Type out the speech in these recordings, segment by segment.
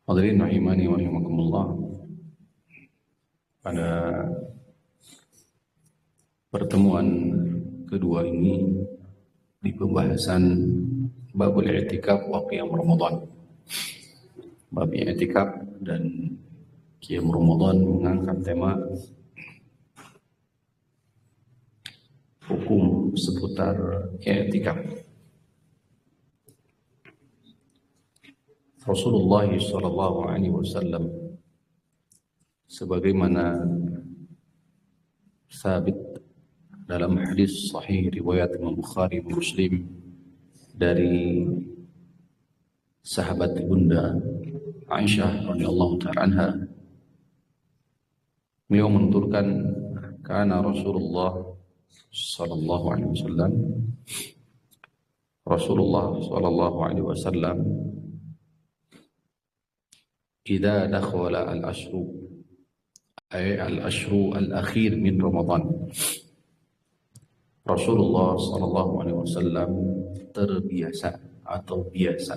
Hadirin rahimani wa rahimakumullah. Pada pertemuan kedua ini di pembahasan babul i'tikaf wa qiyam Ramadan. Bab i'tikaf dan qiyam Ramadan mengangkat tema hukum seputar i'tikaf. Rasulullah sallallahu alaihi wasallam sebagaimana sabit dalam hadis sahih riwayat Imam Bukhari dan Muslim dari sahabat Bunda Aisyah radhiyallahu ta'ala anha, beliau menuturkan kana Rasulullah sallallahu alaihi wasallam idza dakhala al-ashru ay al-ashru al-akhir min Ramadan. Rasulullah sallallahu alaihi wasallam terbiasa atau biasa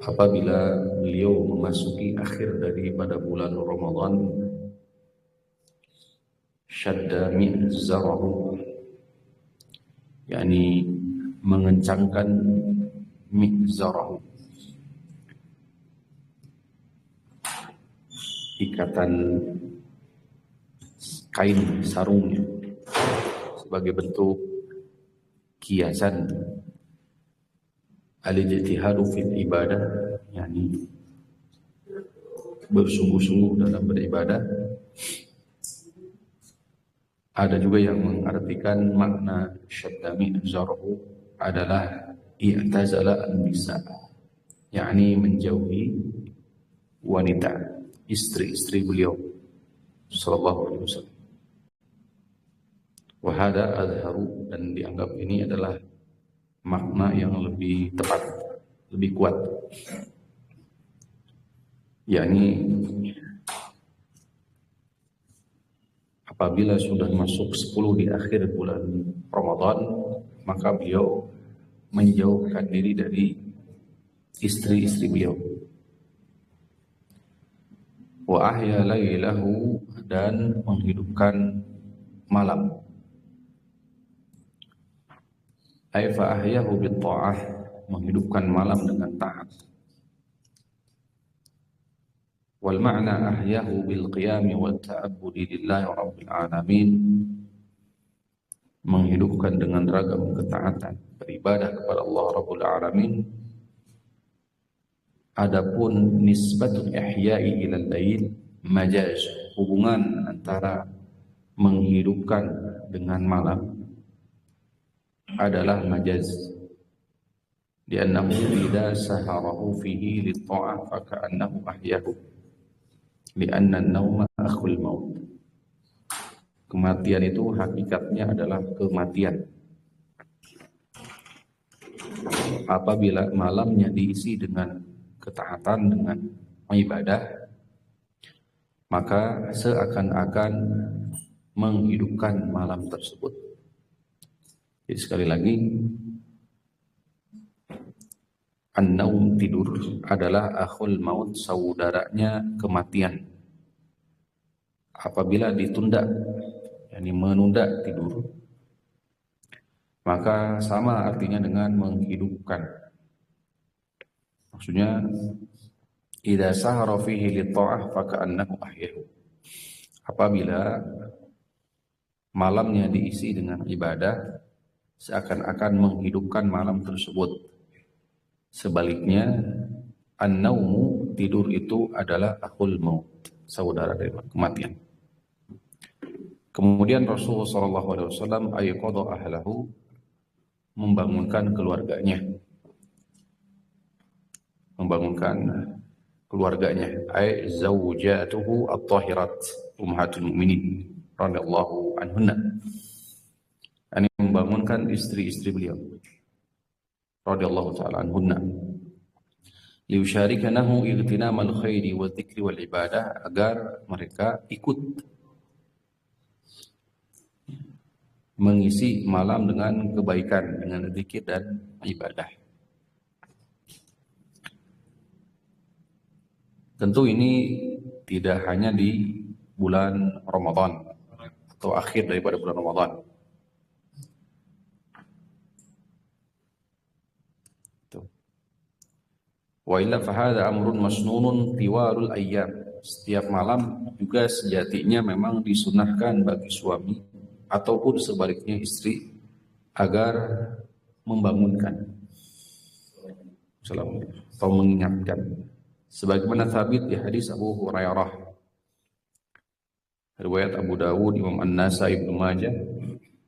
apabila beliau memasuki akhir daripada bulan Ramadan, syadda mi'zarahu, yakni mengencangkan mi'zarahu, ikatan kain sarungnya sebagai bentuk kiasan al-ijtihadu fil ibadah, yakni bersungguh-sungguh dalam beribadah. Ada juga yang mengartikan makna syadda mi'zarahu adalah i'tazala an-nisa, yakni menjauhi wanita, istri-istri beliau sallallahu alaihi wasallam. Wa hada azharu, dan dianggap ini adalah makna yang lebih tepat, lebih kuat, yakni apabila sudah masuk 10 di akhir bulan Ramadan, maka beliau menjauhkan diri dari istri-istri beliau. Wa ahya lailahu, dan menghidupkan malam. Ay fa ahyahu bit ta'ah, menghidupkan malam dengan taat. Wal ma'na ahyahu bil qiyam wa ta'abbudi lillahi rabbil alamin, menghidupkan dengan ragam ketaatan, beribadah kepada Allah Rabbul Alamin. Adapun nisbatul ihya'i ilal lail majaz, hubungan antara menghidupkan dengan malam adalah majaz. Li'annahu idza saharahu fihi lit-ta'ah fa ka'annahu ahyahu. Li'anna an-nauma akhul maut. Kematian itu hakikatnya adalah kematian. Apabila malamnya diisi dengan ketaatan, dengan ibadah, maka seakan-akan menghidupkan malam tersebut. Jadi sekali lagi, an-naum, tidur, adalah akhul maut, saudaranya kematian. Apabila ditunda, yakni menunda tidur, maka sama artinya dengan menghidupkan. Maksudnya, idza sahara fihi lit-ta'ah fa ka'annahu ahyahu. Apabila malamnya diisi dengan ibadah, seakan-akan menghidupkan malam tersebut. Sebaliknya, an-naumu, tidur itu adalah akhul maut, saudara dari kematian. Kemudian Rasulullah SAW ayqadha ahlahu, membangunkan keluarganya. Ay zawjatuhu at-tahirat ummahatul mu'minin radhiyallahu anhunna. Ini membangunkan istri-istri beliau radhiyallahu ta'ala anhunna, liusyarikanahu igtinamal khairi wa dzikri wal ibadah, agar mereka ikut mengisi malam dengan kebaikan, dengan zikir dan ibadah. Tentu ini tidak hanya di bulan Ramadan atau akhir daripada bulan Ramadan. Wa illa fahadha amrun masnunun tiwarul ayyam. Setiap malam juga sejatinya memang disunahkan bagi suami ataupun sebaliknya istri agar membangunkan atau mengingatkan. Sebagaimana sabit di hadis Abu Hurairah, riwayat Abu Dawud, Imam An-Nasai, Ibnu Majah,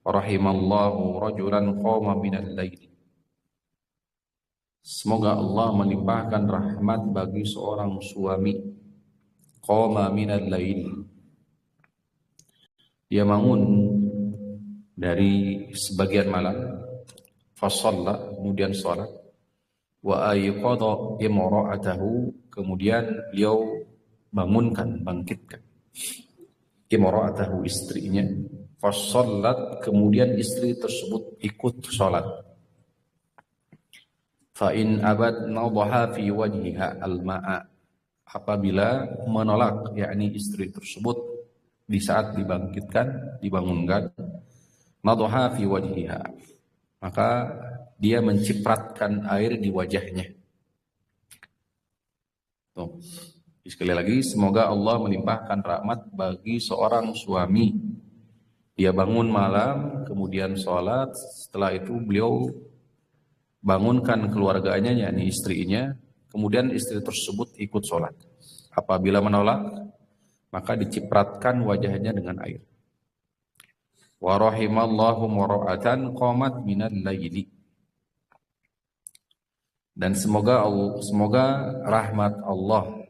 rahimallahu rajulan qama minal lail. Semoga Allah melimpahkan rahmat bagi seorang suami qama minal lail. Dia bangun dari sebagian malam, fa shalla, kemudian salat, wa ayqadha imra'atahu, kemudian beliau bangunkan, bangkitkan imra'atahu, istrinya, fa shallat, kemudian istri tersebut ikut salat. Fa in abad nadhaha fi wajhiha al-ma'a, apabila menolak, yakni istri tersebut di saat dibangkitkan, dibangunkan, nadhaha fi wajhiha, maka dia mencipratkan air di wajahnya. Tuh. Sekali lagi, semoga Allah melimpahkan rahmat bagi seorang suami. Dia bangun malam, kemudian sholat, setelah itu beliau bangunkan keluarganya, yakni istrinya, kemudian istri tersebut ikut sholat. Apabila menolak, maka dicipratkan wajahnya dengan air. Wa rahimallahu mar'atan qamat minal laili. Dan semoga rahmat Allah,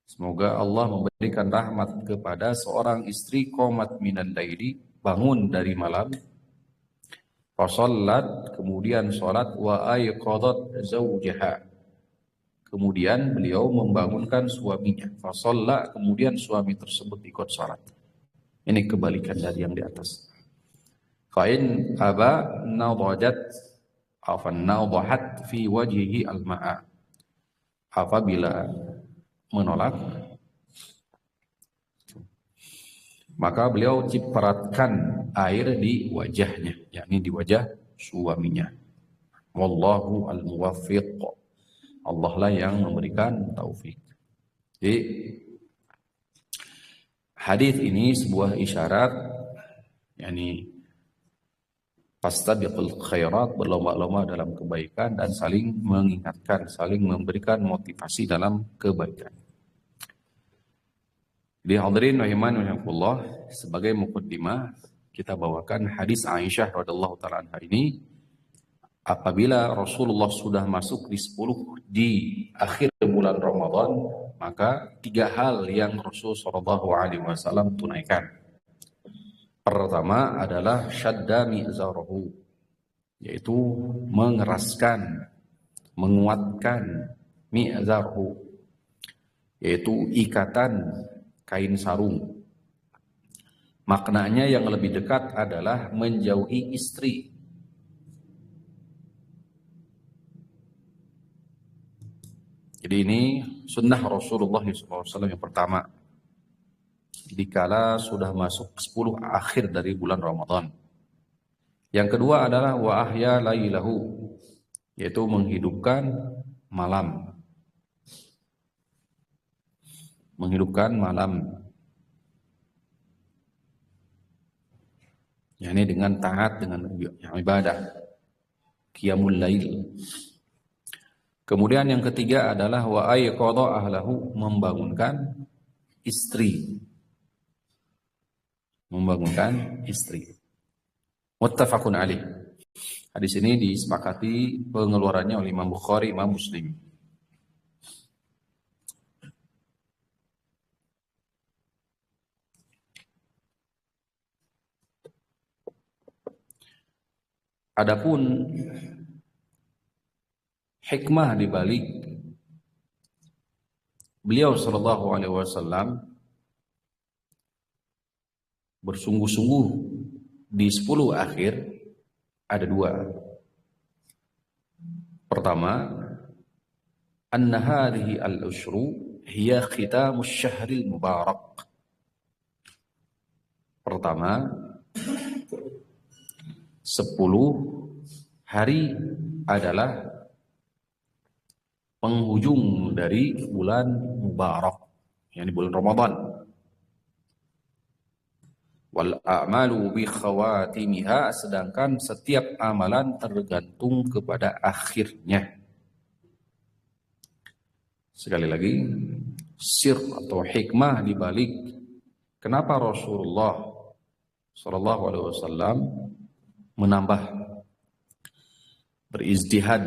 semoga Allah memberikan rahmat kepada seorang istri qamat minal laili, bangun dari malam, fa shallat, kemudian salat, wa ayqadat zawjaha, kemudian beliau membangunkan suaminya, fa shalla, kemudian suami tersebut ikut salat. Ini kebalikan dari yang di atas. Fa in aba nadajat nadahat fi wajhihi al-ma'a, apabila menolak, maka beliau cipratkan air di wajahnya, yakni di wajah suaminya. Wallahu al-muwaffiq, Allah lah yang memberikan taufik. Jadi hadis ini sebuah isyarat, yakni fastabiqul khairat, berlomba-lomba dalam kebaikan dan saling mengingatkan, saling memberikan motivasi dalam kebaikan. Jadi hadirin rahimanallah, sebagai muqaddimah kita bawakan hadis Aisyah radhiyallahu taala anha ini. Apabila Rasulullah sudah masuk di 10 di akhir bulan Ramadan, maka 3 hal yang Rasul sallallahu alaihi wasallam tunaikan. Pertama adalah syadda mi'zarahu, yaitu mengeraskan, menguatkan mi'zarahu, yaitu ikatan kain sarung. Maknanya yang lebih dekat adalah menjauhi istri. Jadi ini sunnah Rasulullah SAW yang pertama, dikala sudah masuk 10 akhir dari bulan Ramadan. Yang kedua adalah wa ahya lailahu, yaitu menghidupkan malam. Menghidupkan malam, yakni dengan taat, dengan ibadah, qiyamul lail. Kemudian yang ketiga adalah wa ayqadha ahlahu, membangunkan istri. Membangunkan istri. Muttafaqun alaih. Hadis ini disepakati pengeluarannya oleh Imam Bukhari, Imam Muslim. Adapun hikmah di balik beliau sallallahu alaihi wasallam bersungguh-sungguh di 10 akhir ada dua. Pertama, anna hadhihi al-ushru hiya khitamus syahril mubarak. Pertama, 10 hari adalah penghujung dari bulan mubarak, yakni bulan Ramadan. Wal a'malu bi khawatimiha, sedangkan setiap amalan tergantung kepada akhirnya. Sekali lagi, sir atau hikmah di balik kenapa Rasulullah sallallahu alaihi wasallam menambah berijtihad,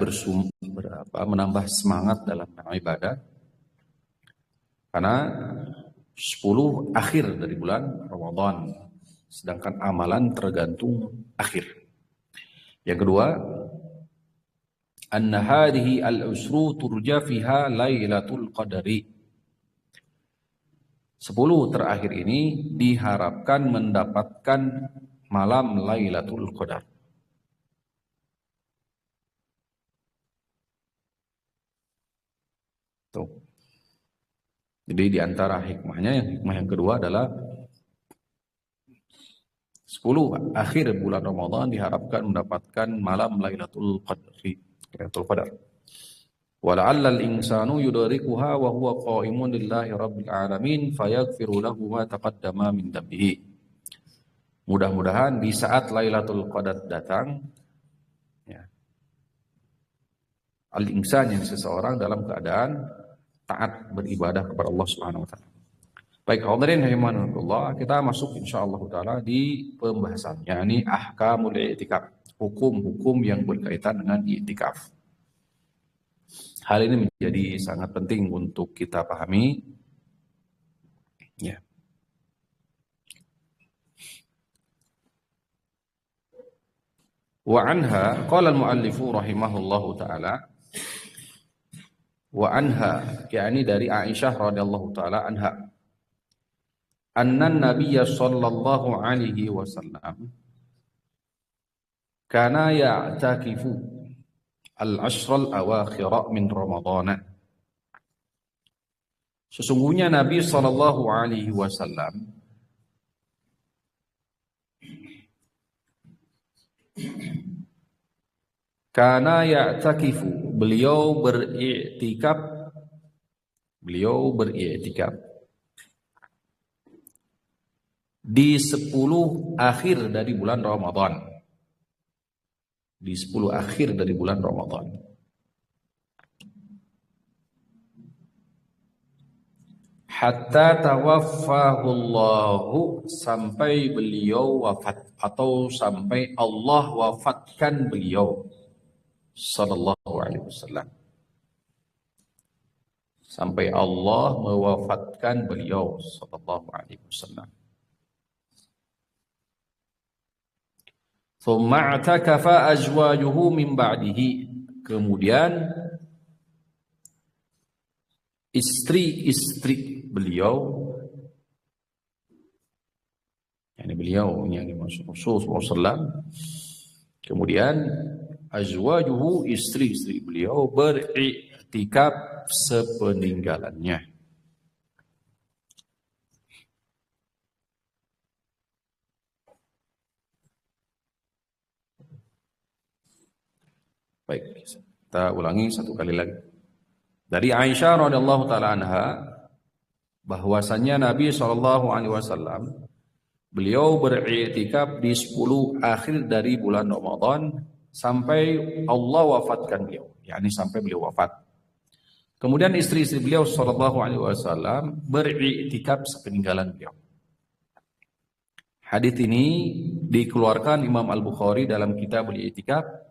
menambah semangat dalam ibadah, karena 10 akhir dari bulan Ramadan, sedangkan amalan tergantung akhir. Yang kedua, anna hadhihi al-usru turja fiha lailatul qadari. 10 terakhir ini diharapkan mendapatkan malam Lailatul Qadar. Tuh. Jadi di antara hikmahnya, hikmah yang kedua adalah 10 akhir bulan Ramadan diharapkan mendapatkan malam Lailatul Qadar. Wala'alla al-insanu yudrikuha wa huwa qa'imun lillahi rabbil alamin fayaghfiru lahu ma taqaddama min dhanbihi. Mudah-mudahan di saat Lailatul Qadar datang, ya, al-insan, yang seseorang dalam keadaan taat beribadah kepada Allah Subhanahu wa taala. Baik, hadirin rahimakumullah, kita masuk insyaallah taala di pembahasan yakni ahkamul i'tikaf, hukum-hukum yang berkaitan dengan i'tikaf. Hal ini menjadi sangat penting untuk kita pahami. Ya. Wa anha qala al-muallifu rahimahullahu taala, wa anha yakni dari Aisyah radhiyallahu taala anha, anna nabiyya sallallahu alaihi wasallam kana ya'takifu al-ashral awakhir min Ramadhan. Sesungguhnya Nabi sallallahu alaihi wasallam kana ya'takifu, beliau beriktikaf di 10 akhir dari bulan Ramadan. Di 10 akhir dari bulan Ramadan. Hatta tawaffahullahu, sampai beliau wafat atau sampai Allah wafatkan beliau sallallahu alaihi wasallam. Sampai Allah mewafatkan beliau sallallahu alaihi wasallam. Thumma i'takafa azwajuhu min ba'dihi, kemudian istri-istri beliau, yakni beliau yang dimaksud Rasulullah SAW, kemudian azwajuhu, istri-istri beliau, beriktikaf sepeninggalannya. Baik, kita ulangi satu kali lagi. Dari Aisyah radhiyallahu taala anha, bahwasannya Nabi sallallahu alaihi wasallam beliau beriktikaf di 10 akhir dari bulan Ramadan sampai Allah wafatkan beliau, yakni sampai beliau wafat. Kemudian istri-istri beliau sallallahu alaihi wasallam beriktikaf sepeninggalan beliau. Hadis ini dikeluarkan Imam Al-Bukhari dalam kitab Al-I'tikaf,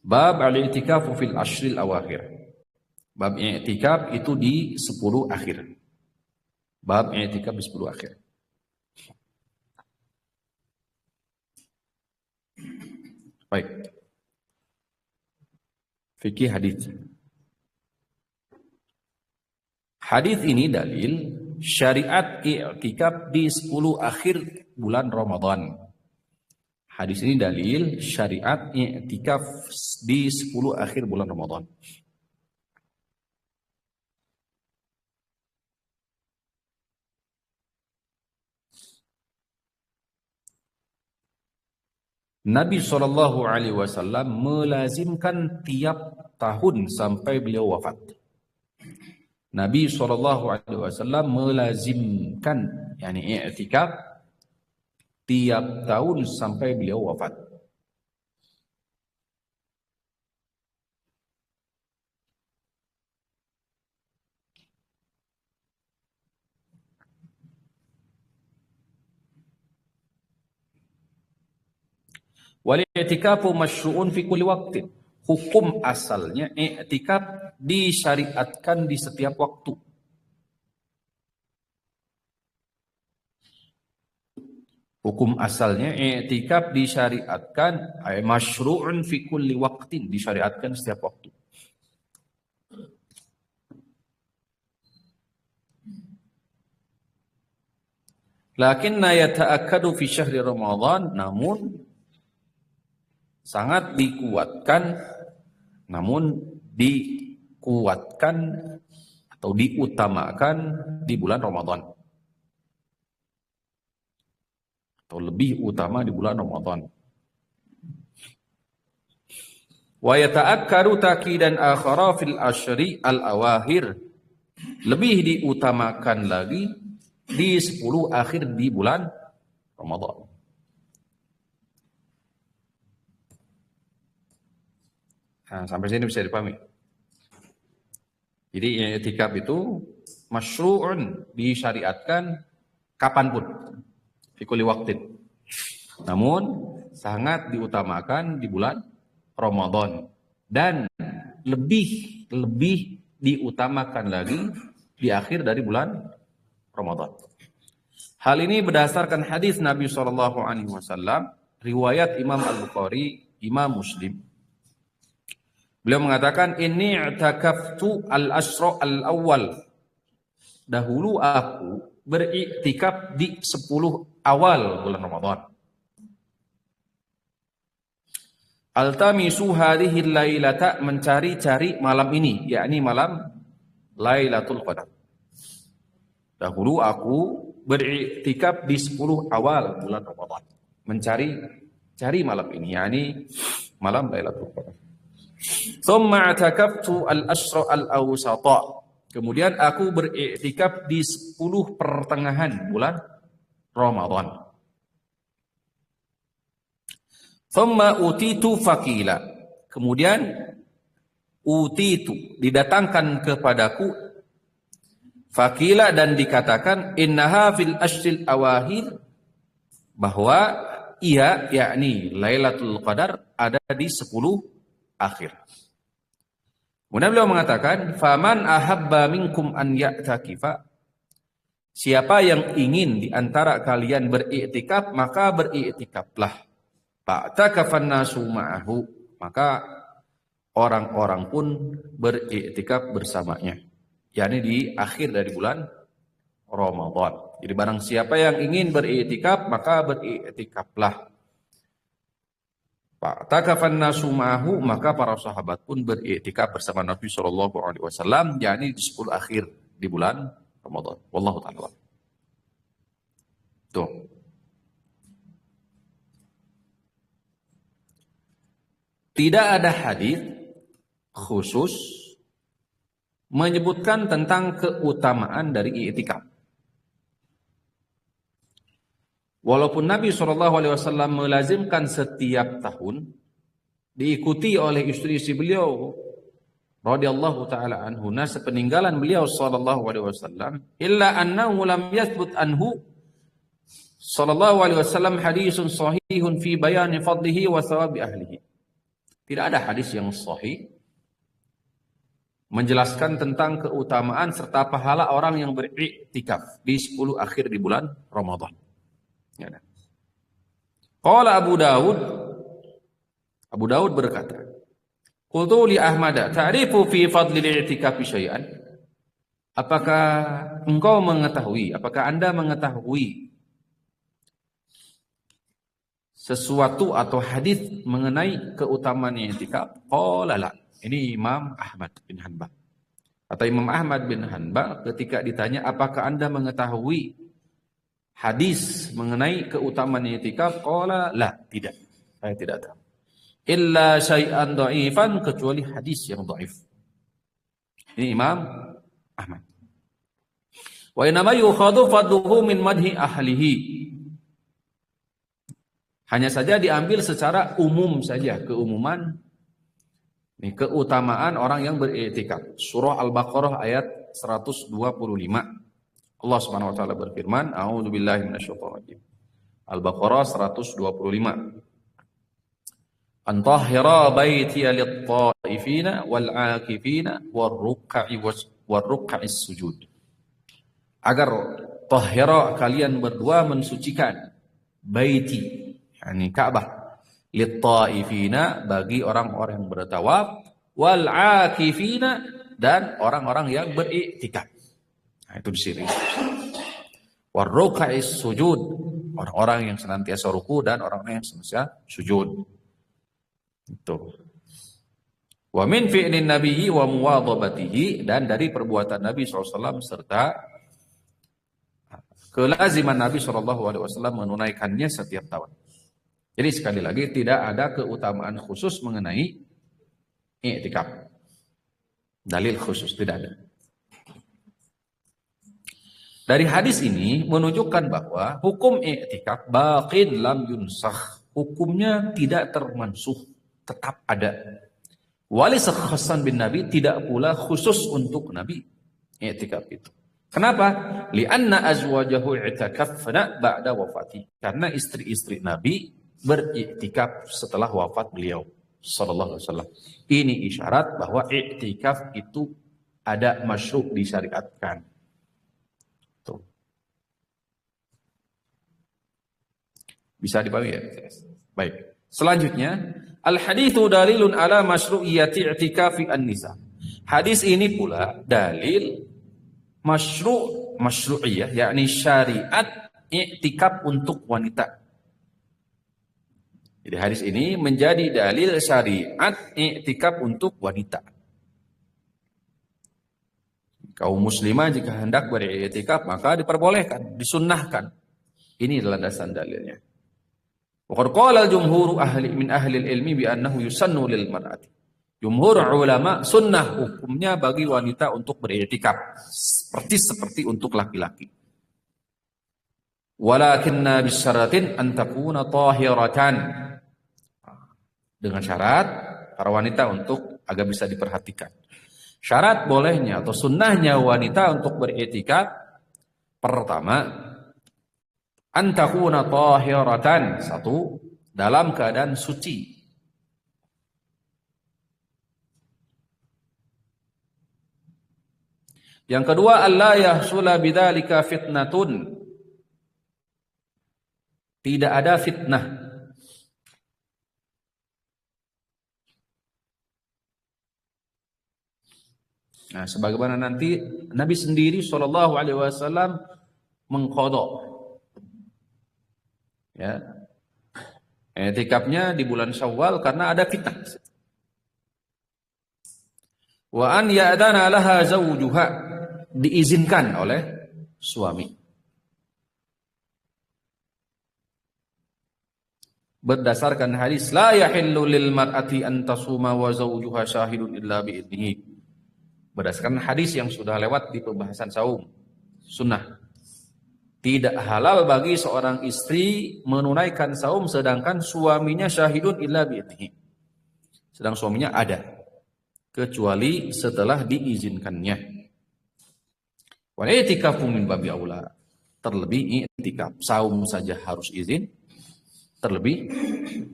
bab al-i'tikafu fil ashril awakhir. Bab i'tikaf itu di 10 akhir. Bab i'tikaf di 10 akhir. Baik. Fikih hadis. Hadis ini dalil syariat i'tikaf di 10 akhir bulan Ramadan. Hadis ini dalil syariat i'tikaf di 10 akhir bulan Ramadan. Nabi SAW melazimkan tiap tahun sampai beliau wafat. Nabi SAW melazimkan, yakni i'tikaf tiap tahun sampai beliau wafat. Wal i'tikafu masyru'un fi kulli waqtin. Hukum asalnya i'tikaf disyariatkan di setiap waktu. Hukum asalnya i'tikaf disyariatkan, masyru'un fi kulli waqtin, disyariatkan setiap waktu. Lakinna yata'akkadu fi syahri Ramadan, namun sangat dikuatkan atau diutamakan di bulan Ramadan, atau lebih utama di bulan Ramadan. Wa yata'akkaru taqidan akhara fil asyri al-awakhir, lebih diutamakan lagi di 10 akhir di bulan Ramadan. Nah, sampai sini bisa dipahami. Jadi i'tikaf itu masyru'un, disyariatkan kapanpun, fi kulli waqtin. Namun sangat diutamakan di bulan Ramadan, dan lebih diutamakan lagi di akhir dari bulan Ramadan. Hal ini berdasarkan hadis Nabi SAW, riwayat Imam Al-Bukhari, Imam Muslim. Beliau mengatakan, inni i'takaftu al-asyra al-awwal. Dahulu aku beriktikaf di 10 awal bulan Ramadan. Altamisu hadhihi lailata, mencari-cari malam ini, yakni malam Lailatul Qadar. Dahulu aku beriktikaf di 10 awal bulan Ramadan, mencari malam ini, yakni malam Lailatul Qadar. Thumma i'takaftu al-asyra al-awsata. Kemudian aku beriktikaf di 10 pertengahan bulan Ramadan. Thumma utitu faqila. Kemudian utitu, didatangkan kepadaku, faqila, dan dikatakan, innaha fil ashril awahir, bahwa ia, yakni Lailatul Qadar, ada di 10 akhir. Kemudian beliau mengatakan, faman ahabba minkum an ya'takifa, siapa yang ingin di antara kalian beriktikaf, maka beriktikaflah. Fa'takafan nasu ma'ahu, maka orang-orang pun beriktikaf bersamanya, yakni di akhir dari bulan Ramadan. Jadi barang siapa yang ingin beriktikaf, maka beriktikaflah. Fa'takafan nasu ma'ahu, maka para sahabat pun beriktikaf bersama Nabi SAW, yakni di 10 akhir di bulan Ramadan. Wallahu ta'ala. Tuh. Tidak ada hadis khusus menyebutkan tentang keutamaan dari i'tikaf. Walaupun Nabi SAW melazimkan setiap tahun, diikuti oleh istri-istri beliau radhiyallahu taala anhuna sepeninggalan beliau SAW, illa annahu lam yathbut anhu sallallahu alaihi wasallam hadisun sahihun fi bayani fadlihi wa thawabi ahlihi. Tidak ada hadis yang sahih menjelaskan tentang keutamaan serta pahala orang yang beriktikaf di 10 akhir di bulan Ramadan. Ya. Qala Abu Dawud berkata, qultu li Ahmad, ta'rifu fi fadli al-i'tikafi syai'an? apakah engkau mengetahui, apakah Anda mengetahui sesuatu atau hadis mengenai keutamaan i'tikaf? Qala la. Ini Imam Ahmad bin Hanbal. Atau Imam Ahmad bin Hanbal ketika ditanya apakah Anda mengetahui hadis mengenai keutamaan i'tikaf? Qala la, tidak. Saya tidak tahu. Illa syai'an dha'ifan, kecuali hadis yang dhaif. Ini Imam Ahmad. Wa inama yukhadhu fadluhu min madhi ahlihi. Hanya saja diambil secara umum saja, keumuman ini keutamaan orang yang beriktikaf. Surah Al-Baqarah ayat 125. Allah Subhanahu wa taala berfirman, A'udzubillahi minasyaitonir rajim. Al-Baqarah 125. Antahhira baitiya lit-ta'ifina wal-'akifina war-ruk'is sujud. Agar tahhira, kalian berdua mensucikan baiti, yakni Ka'bah, lit-ta'ifina, bagi orang-orang yang bertawaf, wal-'akifina, dan orang-orang yang beriktikaf. Nah, itu di sini. War-ruk'is sujud, orang-orang yang senantiasa ruku dan orang-orang yang senantiasa sujud. Itu. Wa min fi'lin nabiyyi wa muwadhabatihi, dan dari perbuatan Nabi SAW serta kelaziman Nabi SAW menunaikannya setiap tahun. Jadi sekali lagi tidak ada keutamaan khusus mengenai i'tikaf. Dalil khusus tidak ada. Dari hadis ini menunjukkan bahwa hukum i'tikaf baqin lam yunsakh. Hukumnya tidak termansuh, tetap ada. Walaysa khassan bin Nabi, tidak pula khusus untuk Nabi i'tikaf itu. Kenapa? Li'anna azwajahu i'takafna ba'da wafati. Karena istri-istri Nabi beriktikaf setelah wafat beliau sallallahu alaihi wasallam. Ini isyarat bahwa i'tikaf itu ada masyru', disyariatkan. Tuh. Bisa dipahami ya? Baik. Selanjutnya, al-haditsu dalilun ala masyru'iyyati i'tikafi an-nisa. Hadis ini pula dalil masyru'iyah, yakni syariat i'tikaf untuk wanita. Jadi hadis ini menjadi dalil syariat i'tikaf untuk wanita. Kaum muslimah jika hendak beriktikaf maka diperbolehkan, disunnahkan. Ini adalah dasar dalilnya. Wa qad qala al-jumhur min ahli al-ilmi bi annahu yusannu lil mar'ati. Jumhur ulama sunnah hukumnya bagi wanita untuk beriktikaf seperti untuk laki-laki. Walakinna bisyaratin an takuna tahiratan. Dengan syarat para wanita untuk agar bisa diperhatikan. Syarat bolehnya atau sunnahnya wanita untuk beriktikaf, pertama, an takuna tahiratan, satu, dalam keadaan suci. Yang kedua, alla yahsula bidzalika fitnatun, tidak ada fitnah. Nah, sebagaimana nanti Nabi sendiri Shallallahu Alaihi Wasallam mengqadha, ya, i'tikafnya di bulan Syawal karena ada fitnah. Wa an ya'dana laha zawjuha, diizinkan oleh suami. Berdasarkan hadis la yahillu lil mar'ati an tasuma wa zawjuha syahidun illa bi idnihi. Berdasarkan hadis yang sudah lewat di pembahasan saum sunnah, tidak halal bagi seorang istri menunaikan saum sedangkan suaminya syahidun illa bi'idnihi, sedang suaminya ada, kecuali setelah diizinkannya. Wal i'tikafu min babi aula, terlebih i'tikaf saum saja harus izin, terlebih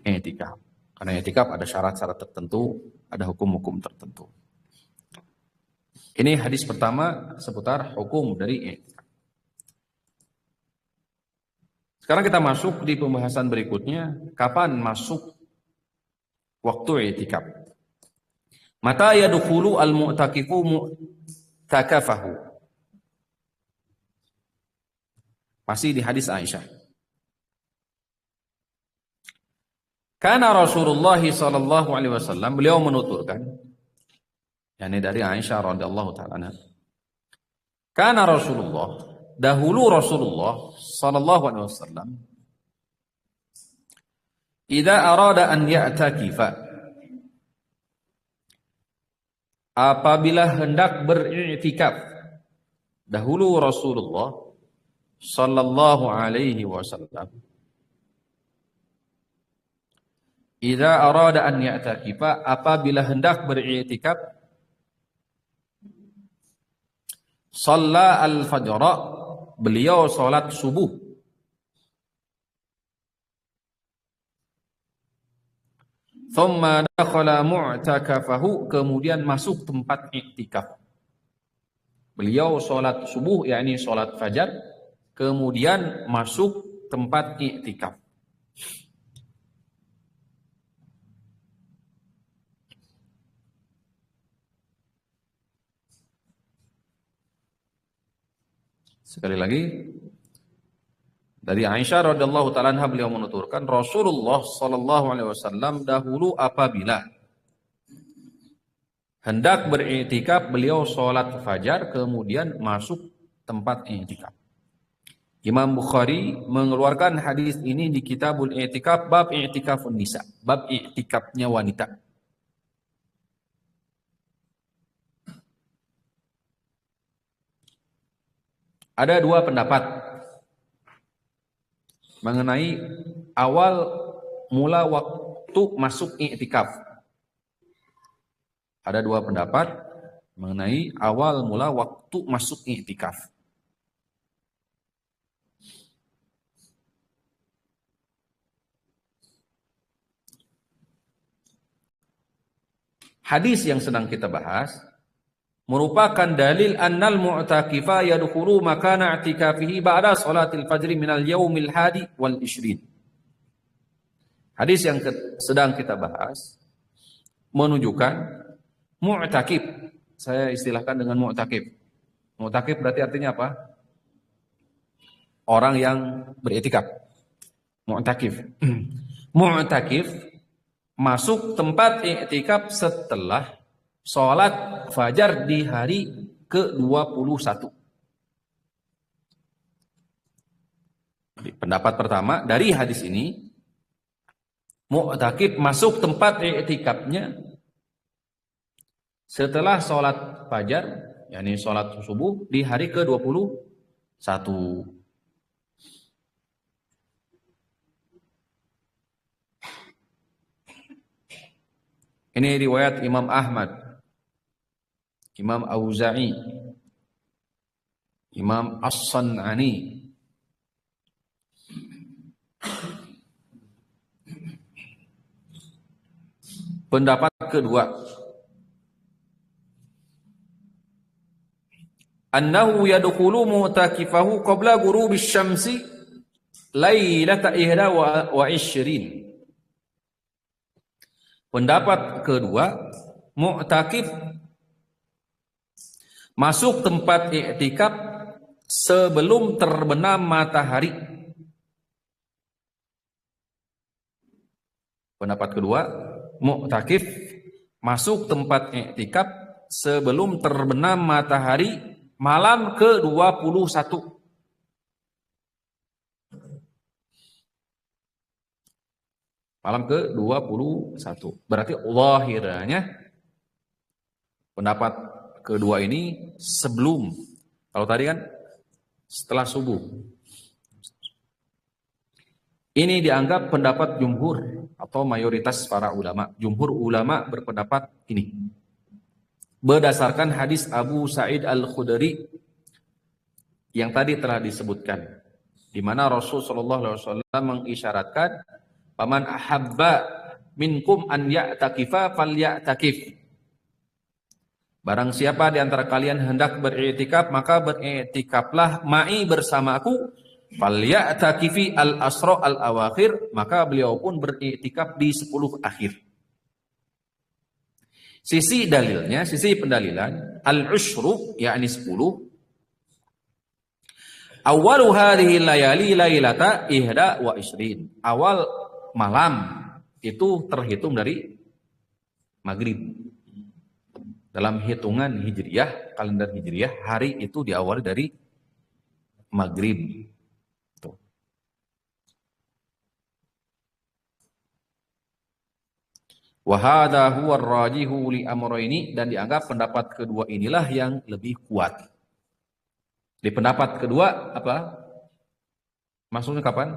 i'tikaf, karena i'tikaf ada syarat-syarat tertentu, ada hukum-hukum tertentu. Ini hadis pertama seputar hukum dari i'tikaf. Sekarang kita masuk di pembahasan berikutnya, kapan masuk waktu i'tikaf. Mata yadkhulu al-mu'takifu mu'takafahu. Masih di hadis Aisyah. Karena Rasulullah sallallahu alaihi wasallam beliau menuturkan, yakni dari Aisyah radhiyallahu taala anha. Karena Rasulullah, dahulu Rasulullah sallallahu alaihi wasallam idza arada an ya'takifa, apabila hendak beriktikaf, dahulu Rasulullah sallallahu alaihi wasallam idza arada an ya'takifa, apabila hendak beriktikaf, shalla al-fajr, beliau salat subuh. Thumma dakhala mu'takafahu, kemudian masuk tempat iktikaf. Beliau salat subuh, yakni salat fajar, kemudian masuk tempat iktikaf. Sekali lagi, dari Aisyah radhiyallahu taala anha beliau menuturkan, Rasulullah sallallahu alaihi wasallam dahulu apabila hendak beriktikaf, beliau sholat fajar kemudian masuk tempat iktikaf. Imam Bukhari mengeluarkan hadis ini di Kitabul I'tikaf, bab i'tikafun nisa, bab iktikafnya wanita. Ada dua pendapat mengenai awal mula waktu masuk i'tikaf. Ada dua pendapat mengenai awal mula waktu masuk i'tikaf. Hadis yang sedang kita bahas merupakan dalil annal mu'takifa yadkhulu makana i'tikafihi ba'da salatil fajri minal yaumil hadi wal ishrin. Hadis yang sedang kita bahas menunjukkan mu'takif. Saya istilahkan dengan mu'takif. Mu'takif berarti artinya apa? Orang yang beriktikaf. Mu'takif. Mu'takif masuk tempat iktikaf setelah sholat fajar di hari ke-21. Pendapat pertama dari hadis ini, mu'takif masuk tempat iktikafnya setelah sholat fajar, yakni sholat subuh di hari ke-21. Ini riwayat Imam Ahmad, Imam Auza'i, Imam As-San'ani. Pendapat kedua, annahu yadkhulu mu'takifahu qabla ghurubi syamsi lailata ihda wa ishrin. Pendapat kedua, mu'takif masuk tempat i'tikaf sebelum terbenam matahari. Pendapat kedua, mu'takif masuk tempat i'tikaf sebelum terbenam matahari malam ke-21. Malam ke-21. Berarti zahirnya pendapat kedua ini sebelum. Kalau tadi kan setelah subuh. Ini dianggap pendapat jumhur atau mayoritas para ulama. Jumhur ulama berpendapat ini. Berdasarkan hadis Abu Sa'id Al-Khudri yang tadi telah disebutkan, di mana Rasulullah SAW mengisyaratkan, "Faman ahabba minkum an ya'takifa falya'takif." Barang siapa di antara kalian hendak beriktikaf, maka beriktikaflah ma'i bersamaku. Falya'takifi al-asra al-awakhir, maka beliau pun beriktikaf di 10 akhir. Sisi dalilnya, sisi pendalilan, al-ushru yakni 10. Awalu hadhihi layali lailata ihda wa isrin. Awal malam itu terhitung dari maghrib. Dalam hitungan hijriyah, kalender hijriyah, hari itu diawali dari maghrib. Tuh. Wa hadha huwa ar-rajihu li amrayni, dan dianggap pendapat kedua inilah yang lebih kuat. Di pendapat kedua apa? Maksudnya kapan?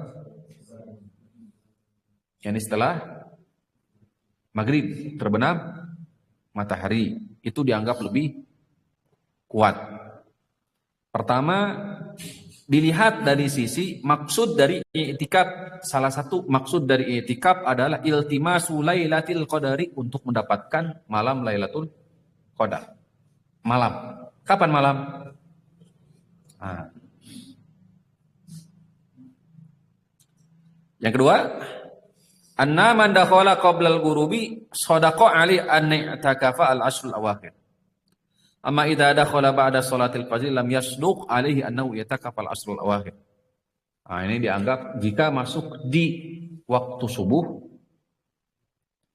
Yani setelah maghrib terbenam matahari, itu dianggap lebih kuat. Pertama, dilihat dari sisi maksud dari i'tikaf. Salah satu maksud dari i'tikaf adalah iltimasu lailatul qadari, untuk mendapatkan malam Lailatul Qadar. Malam. Kapan malam? Nah. Yang kedua, anna man dakhala qabla al-ghurubi sadaqa ali an i'takafa al-ashr al-awakhir. Amma idza dakhala ba'da salatil fajr lam yasduq alaihi annahu i'takafa al-ashr al-awakhir. Nah, ini dianggap jika masuk di waktu subuh,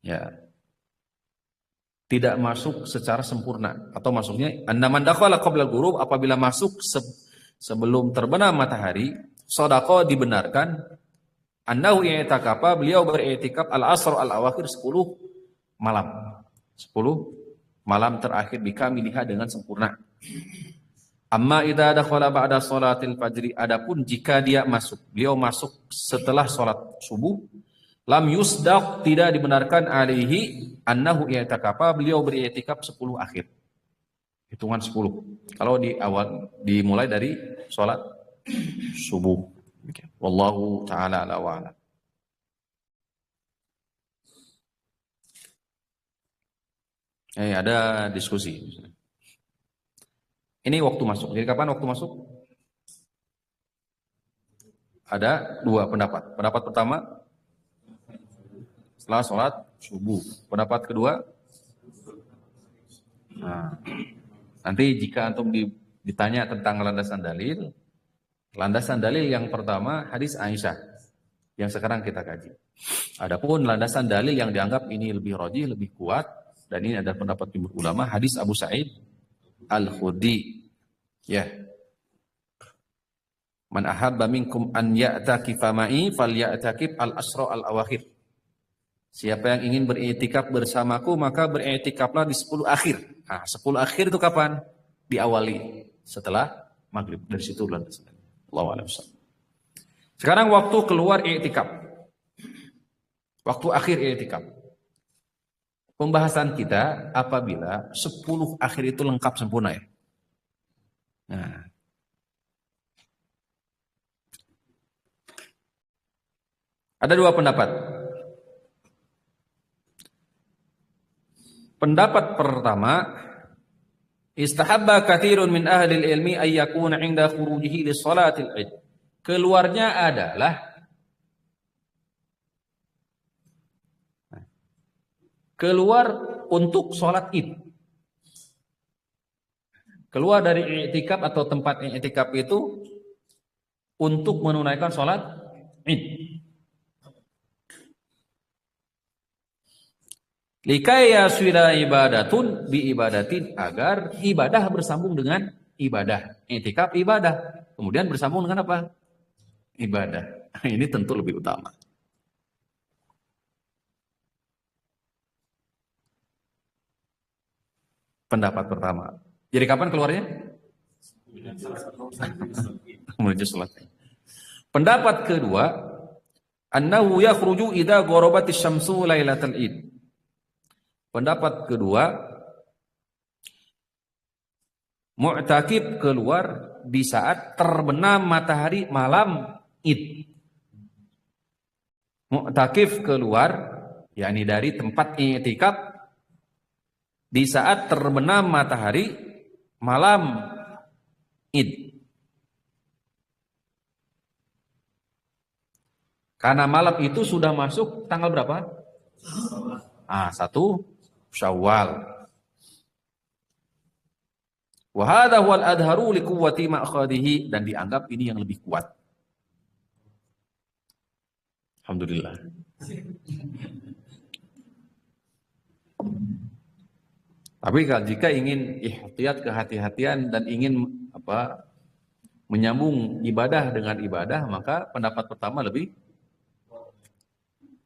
ya, tidak masuk secara sempurna, atau masuknya anna man dakhala qabla al-ghurub, apabila masuk sebelum terbenam matahari, sadaqa dibenarkan, annahu i'takafa, beliau beriktikaf al-asr al-awakhir, 10 malam. 10 malam terakhir bikamiliha, dengan sempurna. Amma idza dakhala ba'da salatil fajri, adapun jika dia masuk, beliau masuk setelah salat subuh, lam yusdaq, tidak dibenarkan alaihi annahu i'takafa, beliau beriktikaf 10 akhir. Hitungan 10. Kalau di awal dimulai dari salat subuh. Wallahu ta'ala ala wa ala. Ada diskusi. Ini waktu masuk. Jadi kapan waktu masuk? Ada dua pendapat. Pendapat pertama, setelah sholat subuh. Pendapat kedua, nah, nanti jika antum ditanya tentang landasan dalil yang pertama hadis Aisyah yang sekarang kita kaji. Adapun landasan dalil yang dianggap ini lebih rajih, lebih kuat, dan ini ada pendapat jumhur ulama, hadis Abu Sa'id Al-Khudri, ya, man ahabba minkum an ya'takifa ma'i falya'takif al-asra al-awakhir. Siapa yang ingin beriktikaf bersamaku, maka beriktikaflah di 10 akhir. Nah, 10 akhir itu kapan? Diawali setelah maghrib. Dari situ landasan. Allahu a'lam. Sekarang waktu keluar i'tikaf. Waktu akhir i'tikaf. Pembahasan kita apabila 10 akhir itu lengkap sempurna, ya. Nah, ada dua pendapat. Pendapat pertama, istahabba katsirun min ahli ilmi ay yakuna 'inda khurujihi li salatil id. Keluarnya adalah keluar untuk sholat id. Keluar dari i'tikaf atau tempat i'tikaf itu untuk menunaikan sholat id. Likaya sudah ibadatun bi ibadatin, agar ibadah bersambung dengan ibadah. I'tikaf ibadah, kemudian bersambung dengan apa? Ibadah. Ini tentu lebih utama. Pendapat pertama. Jadi kapan keluarnya? Menuju sholat. Pendapat kedua, annahu yakhruju idza gharabatis syamsu lailatal id. Pendapat kedua, mu'takif keluar di saat terbenam matahari malam id. Mu'takif keluar, yakni dari tempat i'tikaf di saat terbenam matahari malam id. Karena malam itu sudah masuk tanggal berapa? 1 Syawal. Wa hadha huwal adharu liquwwati ma'khadihi, dan dianggap ini yang lebih kuat. Alhamdulillah. Tapi kalau jika ingin ihtiyat, kehati-hatian, dan ingin menyambung ibadah dengan ibadah, maka pendapat pertama lebih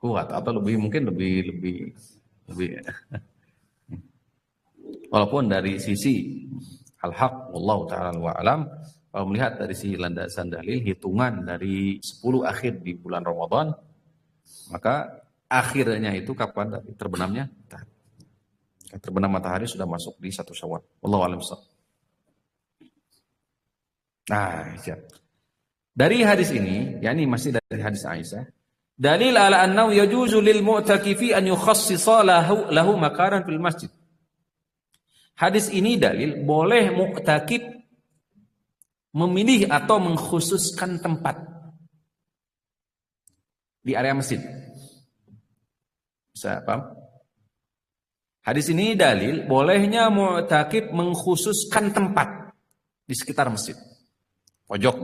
kuat, atau mungkin lebih walaupun dari sisi al-haq wallahu ta'ala wa alam, kalau melihat dari sisi landasan dalil, hitungan dari 10 akhir di bulan Ramadan, maka akhirnya itu kapan terbenamnya? Terbenam matahari sudah masuk di 1 Syawal. Wallahu a'lam bishawab. Nah, ya. Dari hadis ini, yakni masih dari hadis Aisyah, dalil ala annahu yajuzu lil mu'takifi an yukhassisa lahu makanan fil masjid. Hadis ini dalil boleh mu'takif memilih atau mengkhususkan tempat di area masjid. Bisa paham? Hadis ini dalil bolehnya mu'takif mengkhususkan tempat di sekitar masjid. Pojok.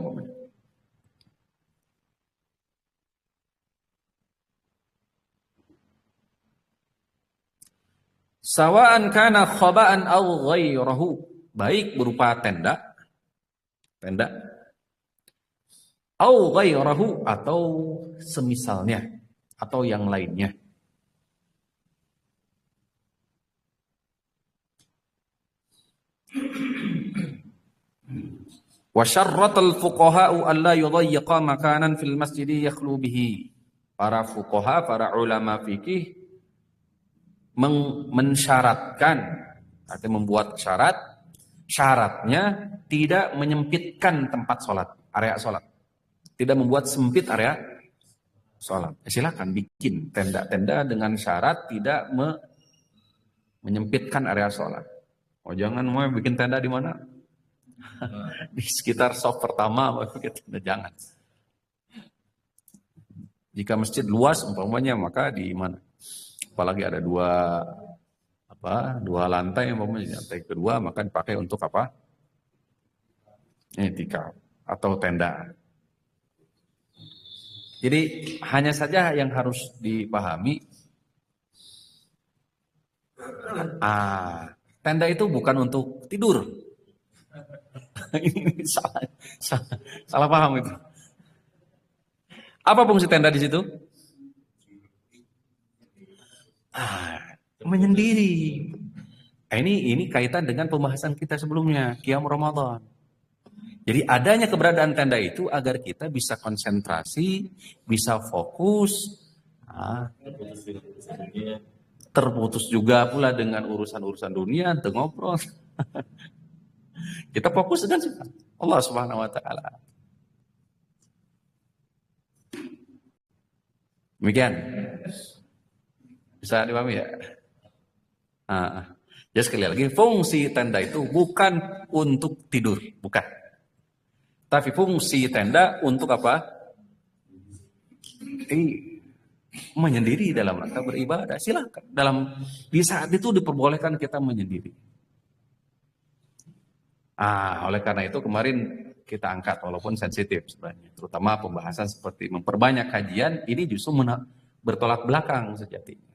Sawa'an kana khaba'an aw ghairahu, baik berupa tenda aw ghairahu, atau semisalnya, atau yang lainnya. Wa syarratal fuqaha'u alla yudayyiqa makanan fil masjid yakhlu bihi. Para fuqaha, para ulama fikih mensyaratkan, artinya membuat syaratnya tidak menyempitkan tempat sholat, area sholat. Tidak membuat sempit area sholat. Silakan bikin tenda-tenda dengan syarat tidak menyempitkan area sholat. Oh, jangan mau bikin tenda di mana? Di sekitar saf pertama, jangan. Jika masjid luas umpamanya, maka di mana? Apalagi ada dua lantai, umpamanya lantai kedua, maka dipakai untuk apa? I'tikaf atau tenda. Jadi hanya saja yang harus dipahami, tenda itu bukan untuk tidur. Ini salah paham itu. Apa fungsi tenda di situ? Menyendiri. Ini kaitan dengan pembahasan kita sebelumnya, Qiyam Ramadan. Jadi adanya keberadaan tenda itu agar kita bisa konsentrasi, bisa fokus. Terputus juga pula dengan urusan-urusan dunia, ngobrol. Kita fokus dengan sifat Allah Subhanahu wa taala. Demikian. Bisa dipahami ya? Ya sekali lagi, fungsi tenda itu bukan untuk tidur, bukan. Tapi fungsi tenda untuk apa? Menyendiri dalam rangka beribadah. Silakan. Di saat itu diperbolehkan kita menyendiri. Oleh karena itu kemarin kita angkat, walaupun sensitif sebenarnya, terutama pembahasan seperti memperbanyak kajian, ini justru bertolak belakang sejatinya.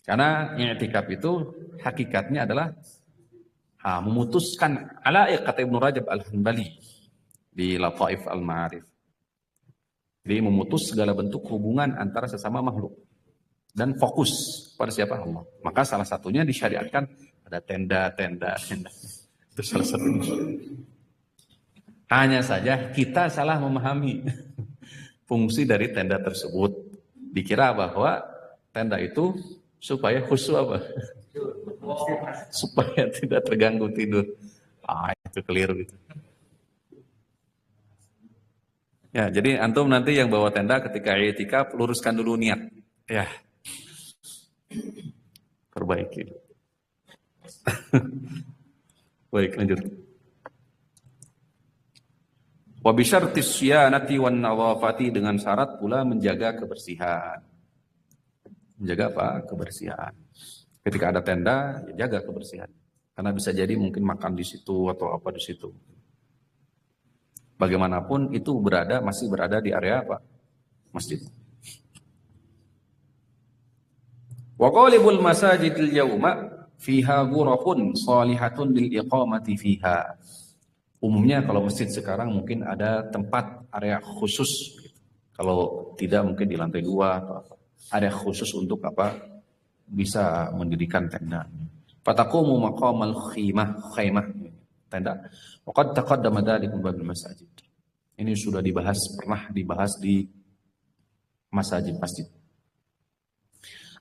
Karena i'tikaf itu hakikatnya adalah memutuskan ala'iq, kata Ibnu Rajab Al-Hanbali di Lataif Al-Ma'arif. Jadi memutus segala bentuk hubungan antara sesama makhluk dan fokus pada siapa? Allah. Maka salah satunya disyariatkan ada tenda. Itu salah satunya. Hanya saja kita salah memahami fungsi dari tenda tersebut. Dikira bahwa tenda itu supaya khusyuk apa? Supaya tidak terganggu tidur. Itu keliru gitu. Ya, jadi antum nanti yang bawa tenda ketika i'tikaf luruskan dulu niat. Ya. Perbaiki. Baik, lanjut. Wa bi syartis syianati wan nadhafati, dengan syarat pula menjaga kebersihan. Menjaga apa? Kebersihan. Ketika ada tenda, ya jaga kebersihan. Karena bisa jadi mungkin makan di situ atau apa di situ. Bagaimanapun itu masih berada di area apa? Masjid. Wa qalibul masajidil yauma fiha ghurafun salihatun lil iqamati fiha. Umumnya kalau masjid sekarang mungkin ada tempat area khusus. Kalau tidak mungkin di lantai 2 atau apa. Area khusus untuk apa? Bisa mendirikan tenda. Fataqumu maqamal khaymah tenda. Wa qad taqaddama dzalikum bil masajid. Ini sudah pernah dibahas di masjid.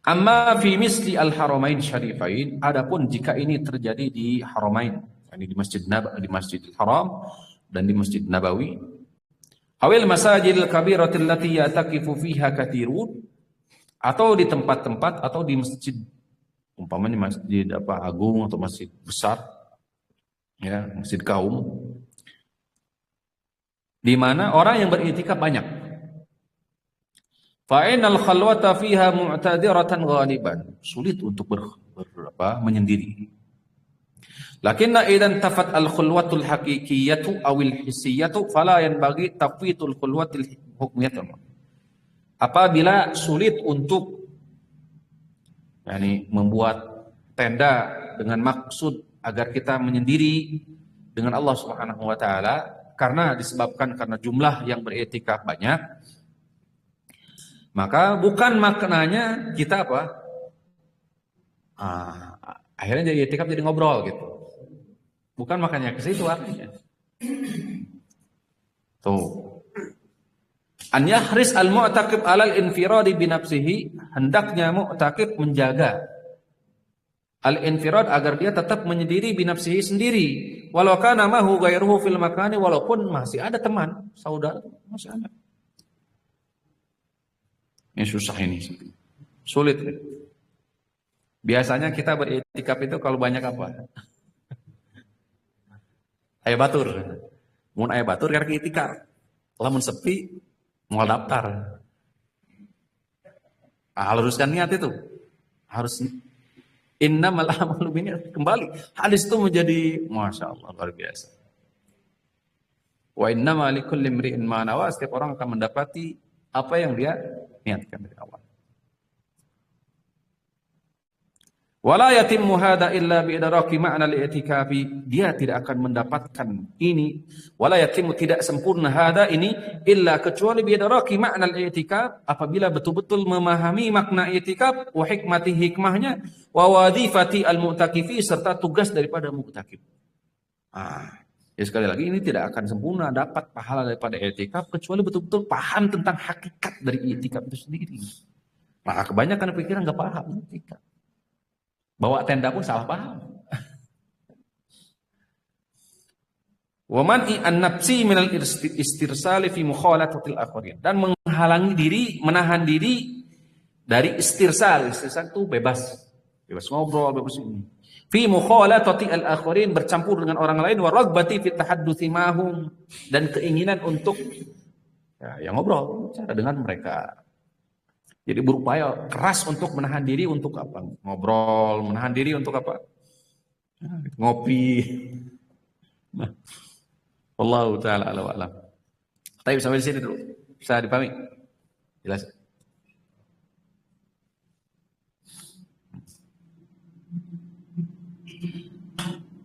Amma fi misli al-haramain syarifain, adapun jika ini terjadi di haramain, ini di Masjidil Haram dan di Masjid Nabawi, awil masajidil kabiratil lati yataqifu fiha katsirun, atau di tempat-tempat atau di masjid umpamanya masjid agung atau masjid besar, ya, masjid kaum, di mana orang yang beriktikaf banyak. Fa'inal khalwata fiha mu'tadiratan ghaliban. Sulit untuk menyendiri. Lakinna idan tafat al-khulwatul haqiqiyatu awil hissiyatu fala yanbaghi tafwitul khulwatil hukmiyatu. Apabila sulit untuk membuat tenda dengan maksud agar kita menyendiri dengan Allah Subhanahu wa taala karena jumlah yang beriktikaf banyak, maka bukan maknanya kita akhirnya jadi iktikaf jadi ngobrol gitu. Bukan makanya ke situ artinya. Tuh. An yahris al-mu'taqib 'alal infiradi bi nafsihi, hendaknya mu'taqib menjaga al-infirad agar dia tetap menyendiri bi nafsihi sendiri. Walau kana mahu ghairuhu fil makani, walaupun masih ada teman, saudara masih ada. Ini susah ini. Sulit. Biasanya kita beriktikaf itu kalau banyak apa? Aya batur. Mun aya batur karek iktikaf. Lamun sepi mau daftar. Luruskan niat itu. Harus innamal a'malu binniyat. Kembali hadis itu menjadi Masya Allah luar biasa. Wa innama likulli imri'in ma nawa, setiap orang akan mendapati apa yang dia niatkan dari awal. Wala yatimmu hada illa bi idraki ma'na al-i'tikafi, dia tidak akan mendapatkan ini, wala yatimmu, tidak sempurna hada ini illa kecuali bi idraki ma'na al-i'tikaf, apabila betul-betul memahami makna i'tikaf wa hikmati, hikmahnya, wa wadhifati al-mu'takifi, serta tugas daripada mu'takif. Ya sekali lagi ini tidak akan sempurna dapat pahala daripada i'tikaf kecuali betul-betul paham tentang hakikat dari i'tikaf itu sendiri. Maka kebanyakan pikiran enggak paham i'tikaf. Bawa tenda pun salah paham. Wa man'i an-nafsi min al-istirsali fi mukhalatatil akharin, dan menahan diri dari istirsal. Istirsal itu bebas ngobrol, bebas ini. Fi mukhalatati al-akharin, bercampur dengan orang lain, wa ragbati fi tahadduthi mahum, dan keinginan untuk ya ngobrol, bicara dengan mereka. Jadi berupaya keras untuk menahan diri untuk apa? Ngobrol, menahan diri untuk apa? Ngopi. Nah, wallahu taala a'lam. Tapi sampai di sini dulu. Bisa dipahami? Jelas.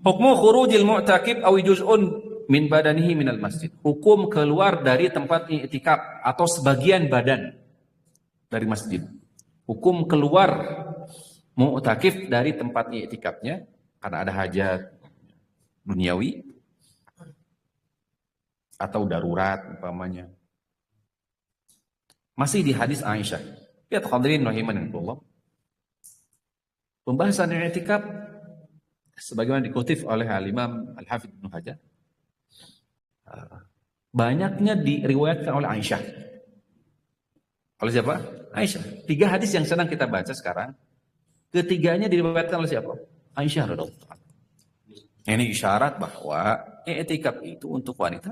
Hukmu khurujil mu'takib aw juz'un min badanihi minal masjid. Hukum keluar dari tempat i'tikaf atau sebagian badan dari masjid. Hukum keluar mu'takif dari tempat i'tikafnya karena ada hajat duniawi atau darurat umpamanya. Masih di hadis Aisyah. Ya hadirin rahimanillah. Pembahasan i'tikaf sebagaimana dikutip oleh Al-Imam Al-Hafidz Ibnu Hajar, banyaknya diriwayatkan oleh Aisyah. Oleh siapa? Aisyah. 3 hadis yang sedang kita baca sekarang, ketiganya diriwayatkan oleh siapa? Aisyah radhiyallahu anha. Ini isyarat bahwa i'tikaf itu untuk wanita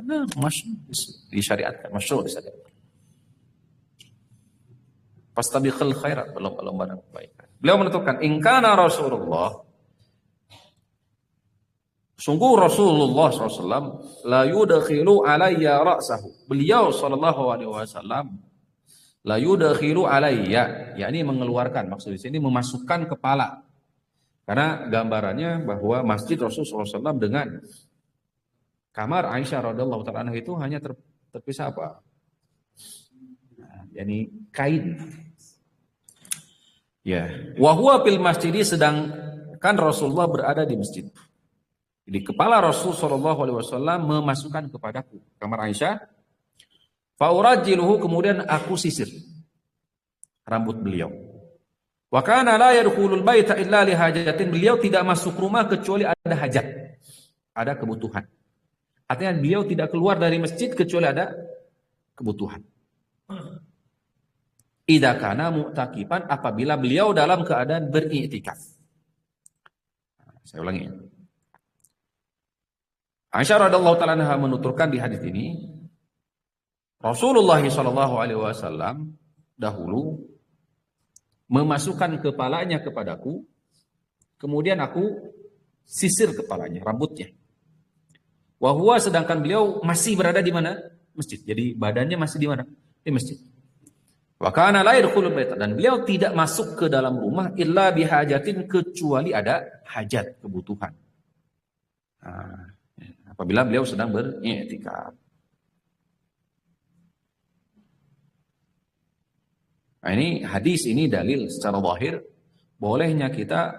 disyariatkan, masyru' disyariatkan. Fastabiqul khairat, berlomba-lomba dalam kebaikan. Beliau menentukan, in kana Rasulullah Sungguh Rasulullah SAW la yudkhilu alayya ra'sahu. Beliau sallallahu alaihi wasallam la yudkhilu alayya, yakni mengeluarkan, maksud di sini memasukkan kepala. Karena gambarannya bahwa masjid Rasulullah SAW dengan kamar Aisyah radhiyallahu taala anha itu hanya terpisah apa? Nah, yakni kain. Ya, wa huwa fil masjid, sedangkan Rasulullah berada di masjid. Jadi kepala Rasul sallallahu alaihi wasallam memasukkan kepadaku kamar Aisyah. Fa urajiluhu, kemudian aku sisir rambut beliau. Wa kana la yadkhulul baita illa li hajatin, beliau tidak masuk rumah kecuali ada hajat, ada kebutuhan. Artinya beliau tidak keluar dari masjid kecuali ada kebutuhan. Idza kana mu'takifan, apabila beliau dalam keadaan beriktikaf. Saya ulangi. Aisyah radhiyallahu taala anha menuturkan di hadis ini, Rasulullah sallallahu alaihi wasallam dahulu memasukkan kepalanya kepadaku, kemudian aku sisir kepalanya, rambutnya. Wa huwa, sedangkan beliau masih berada di mana? Masjid. Jadi badannya masih di mana? Di masjid. Wa kana la yadkhulul baita, dan beliau tidak masuk ke dalam rumah illa bihajatin, kecuali ada hajat, kebutuhan. Nah, apabila beliau sedang beriktikaf. Nah, ini hadis ini dalil secara zahir bolehnya kita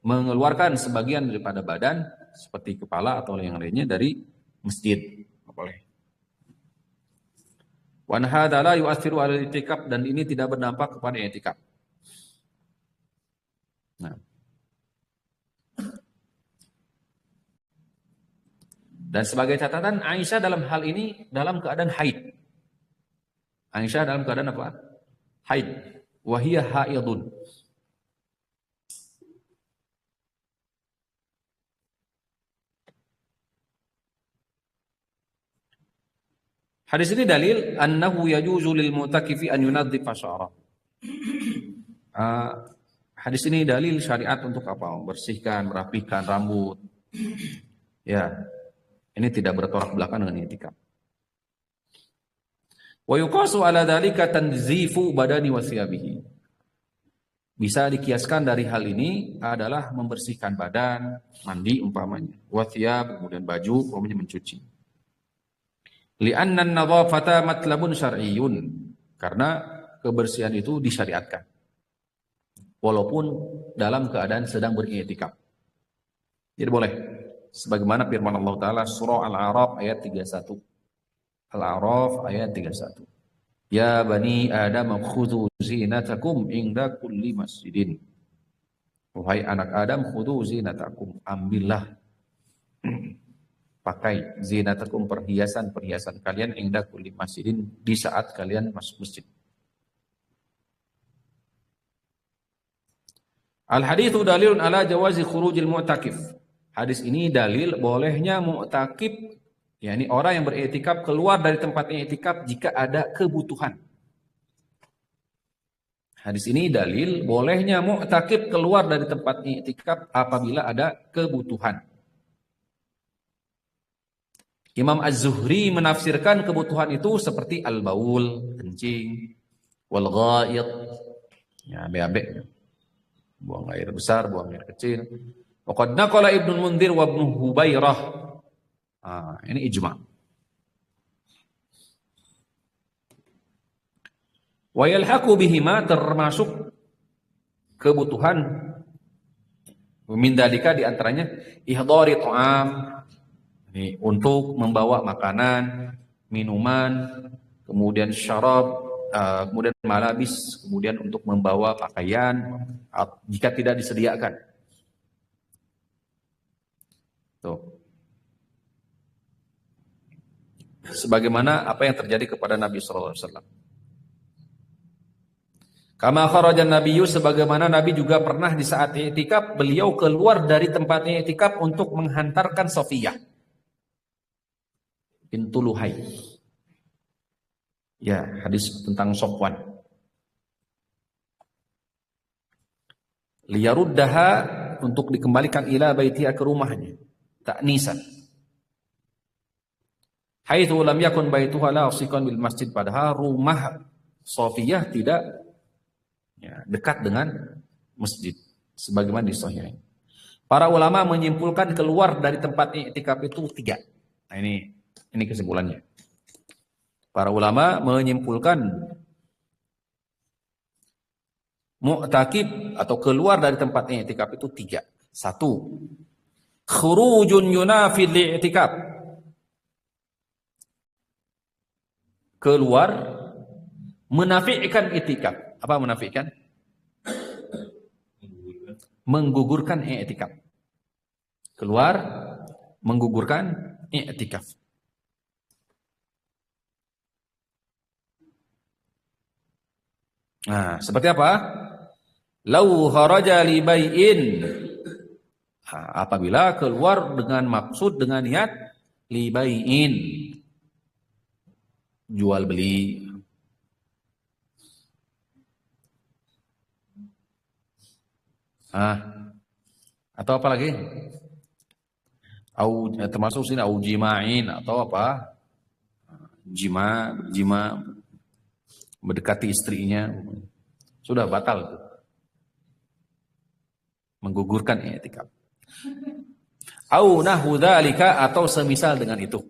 mengeluarkan sebagian daripada badan seperti kepala atau yang lainnya dari masjid. Boleh. Wan hadza la yu'athiru 'ala al-i'tikaf, dan ini tidak berdampak kepada i'tikaf. Nah. Dan sebagai catatan, Aisyah dalam hal ini dalam keadaan haid. Aisyah dalam keadaan apa? Haid. Wahiyah haidun. Hadis ini dalil annahu yajuzu lil mu'takifi an yunadhifa sya'rahu. Hadis ini dalil syariat untuk apa? Membersihkan, merapikan rambut. Ya. Ini tidak bertolak belakang dengan i'tikaf. Wa yuqasu ala dzalika tanzifu badani wa thiyabihi. Bisa dikiaskan dari hal ini adalah membersihkan badan, mandi umpamanya, wa thiyab, kemudian baju, umpamanya mencuci. Li'anna an-nadhafata matlabun syar'iyyun, karena kebersihan itu disyariatkan. Walaupun dalam keadaan sedang beriktikaf. Jadi boleh. Sebagaimana firman Allah Ta'ala surah Al-A'raf ayat 31. Al-A'raf ayat 31. Ya bani Adam khudhu zinatakum inda kulli masjidin. Wahai anak Adam, khudhu zinatakum, ambillah, pakai zinatakum, perhiasan-perhiasan kalian, inda kulli masjidin, di saat kalian masuk masjid. Al-hadithu dalilun ala jawazi khurujil mu'takif. Hadis ini dalil bolehnya mu'takif, yakni orang yang beriktikaf, keluar dari tempatnya iktikaf jika ada kebutuhan. Hadis ini dalil bolehnya mu'takif keluar dari tempat iktikaf apabila ada kebutuhan. Imam Az-Zuhri menafsirkan kebutuhan itu seperti al-baul, kencing, wal ghaid, ya BAB, buang air besar, buang air kecil. Waqad naqala Ibnu Mundzir wa Ibnu Hubairah. Ini ijma'. Wa yalhaqu bihima, termasuk kebutuhan min dalika di antaranya ihdari ta'am, ini untuk membawa makanan, minuman, kemudian syarab, kemudian malabis, kemudian untuk membawa pakaian jika tidak disediakan. Tuh. Sebagaimana apa yang terjadi kepada Nabi sallallahu alaihi wasallam. Kama kharajan nabiyyu, sebagaimana Nabi juga pernah di saat i'tikaf beliau keluar dari tempatnya i'tikaf untuk menghantarkan Safiyah bintu Luhai. Ya, hadis tentang Safwan. Liyaruddaha untuk dikembalikan ila baitiha ke rumahnya. Ta'nisan. Haitsu lam yakun baituha lasiqan bil masjid, padahal rumah Safiyah tidak dekat dengan masjid sebagaimana di Sahih. Para ulama menyimpulkan keluar dari tempat i'tikaf itu 3. Nah, ini kesimpulannya. Para ulama menyimpulkan mu'takib atau keluar dari tempat i'tikaf itu 3. 1. Khurujun yunafil i'tikaf. Keluar menafikan i'tikaf. Apa menafikan? Menggugurkan i'tikaf. Keluar menggugurkan i'tikaf. Nah, seperti apa? Lau kharaja li bai'in. Apabila keluar dengan maksud, dengan niat li bai'in, jual beli. Atau apa lagi? Termasuk sini au jima'in atau apa? Jima mendekati istrinya. Sudah batal itu. Menggugurkan i'tikaf. Au nahu dzalika, atau semisal dengan itu.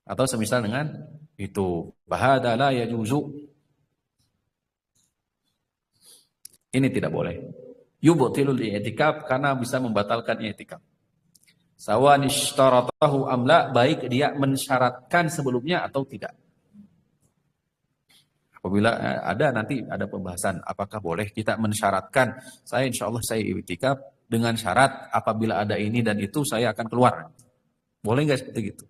Atau semisal dengan itu. Bahada la yajuzu. Ini tidak boleh. Yubtilul i'tikaf, karena bisa membatalkan i'tikaf. Sawan ishtaratahu amla, baik dia mensyaratkan sebelumnya atau tidak. Apabila nanti ada pembahasan apakah boleh kita mensyaratkan, saya insya Allah saya i'tikaf dengan syarat apabila ada ini dan itu saya akan keluar. Boleh nggak seperti itu?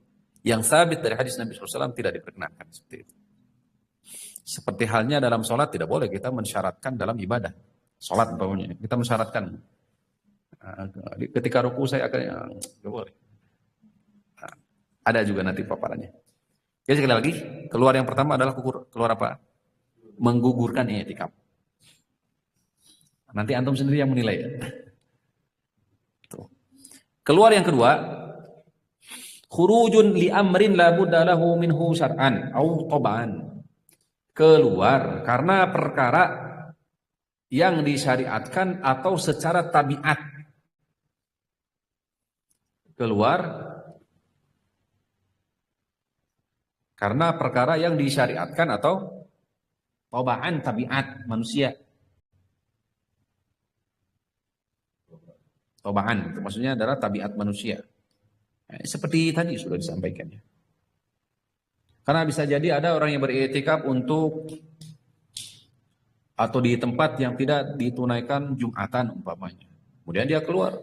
Yang sabit dari hadis Nabi SAW tidak diperkenankan seperti itu. Seperti halnya dalam sholat tidak boleh kita mensyaratkan dalam ibadah. Sholat umpamanya kita mensyaratkan ketika ruku saya akan nggak boleh. Ada juga nanti paparannya. Jadi sekali lagi, keluar yang pertama adalah keluar apa? Menggugurkan i'tikaf. Nanti antum sendiri yang menilai ya. Tuh. Keluar yang kedua, khurujun li amrin la budda lahu minhu syar'an au tab'an. Keluar karena perkara yang disyariatkan atau secara tabiat. Keluar karena perkara yang disyariatkan atau tabaan, tabiat manusia. Tabaan itu maksudnya adalah tabiat manusia. Seperti tadi sudah disampaikan ya. Karena bisa jadi ada orang yang beriktikaf untuk atau di tempat yang tidak ditunaikan Jumatan umpamanya. Kemudian dia keluar.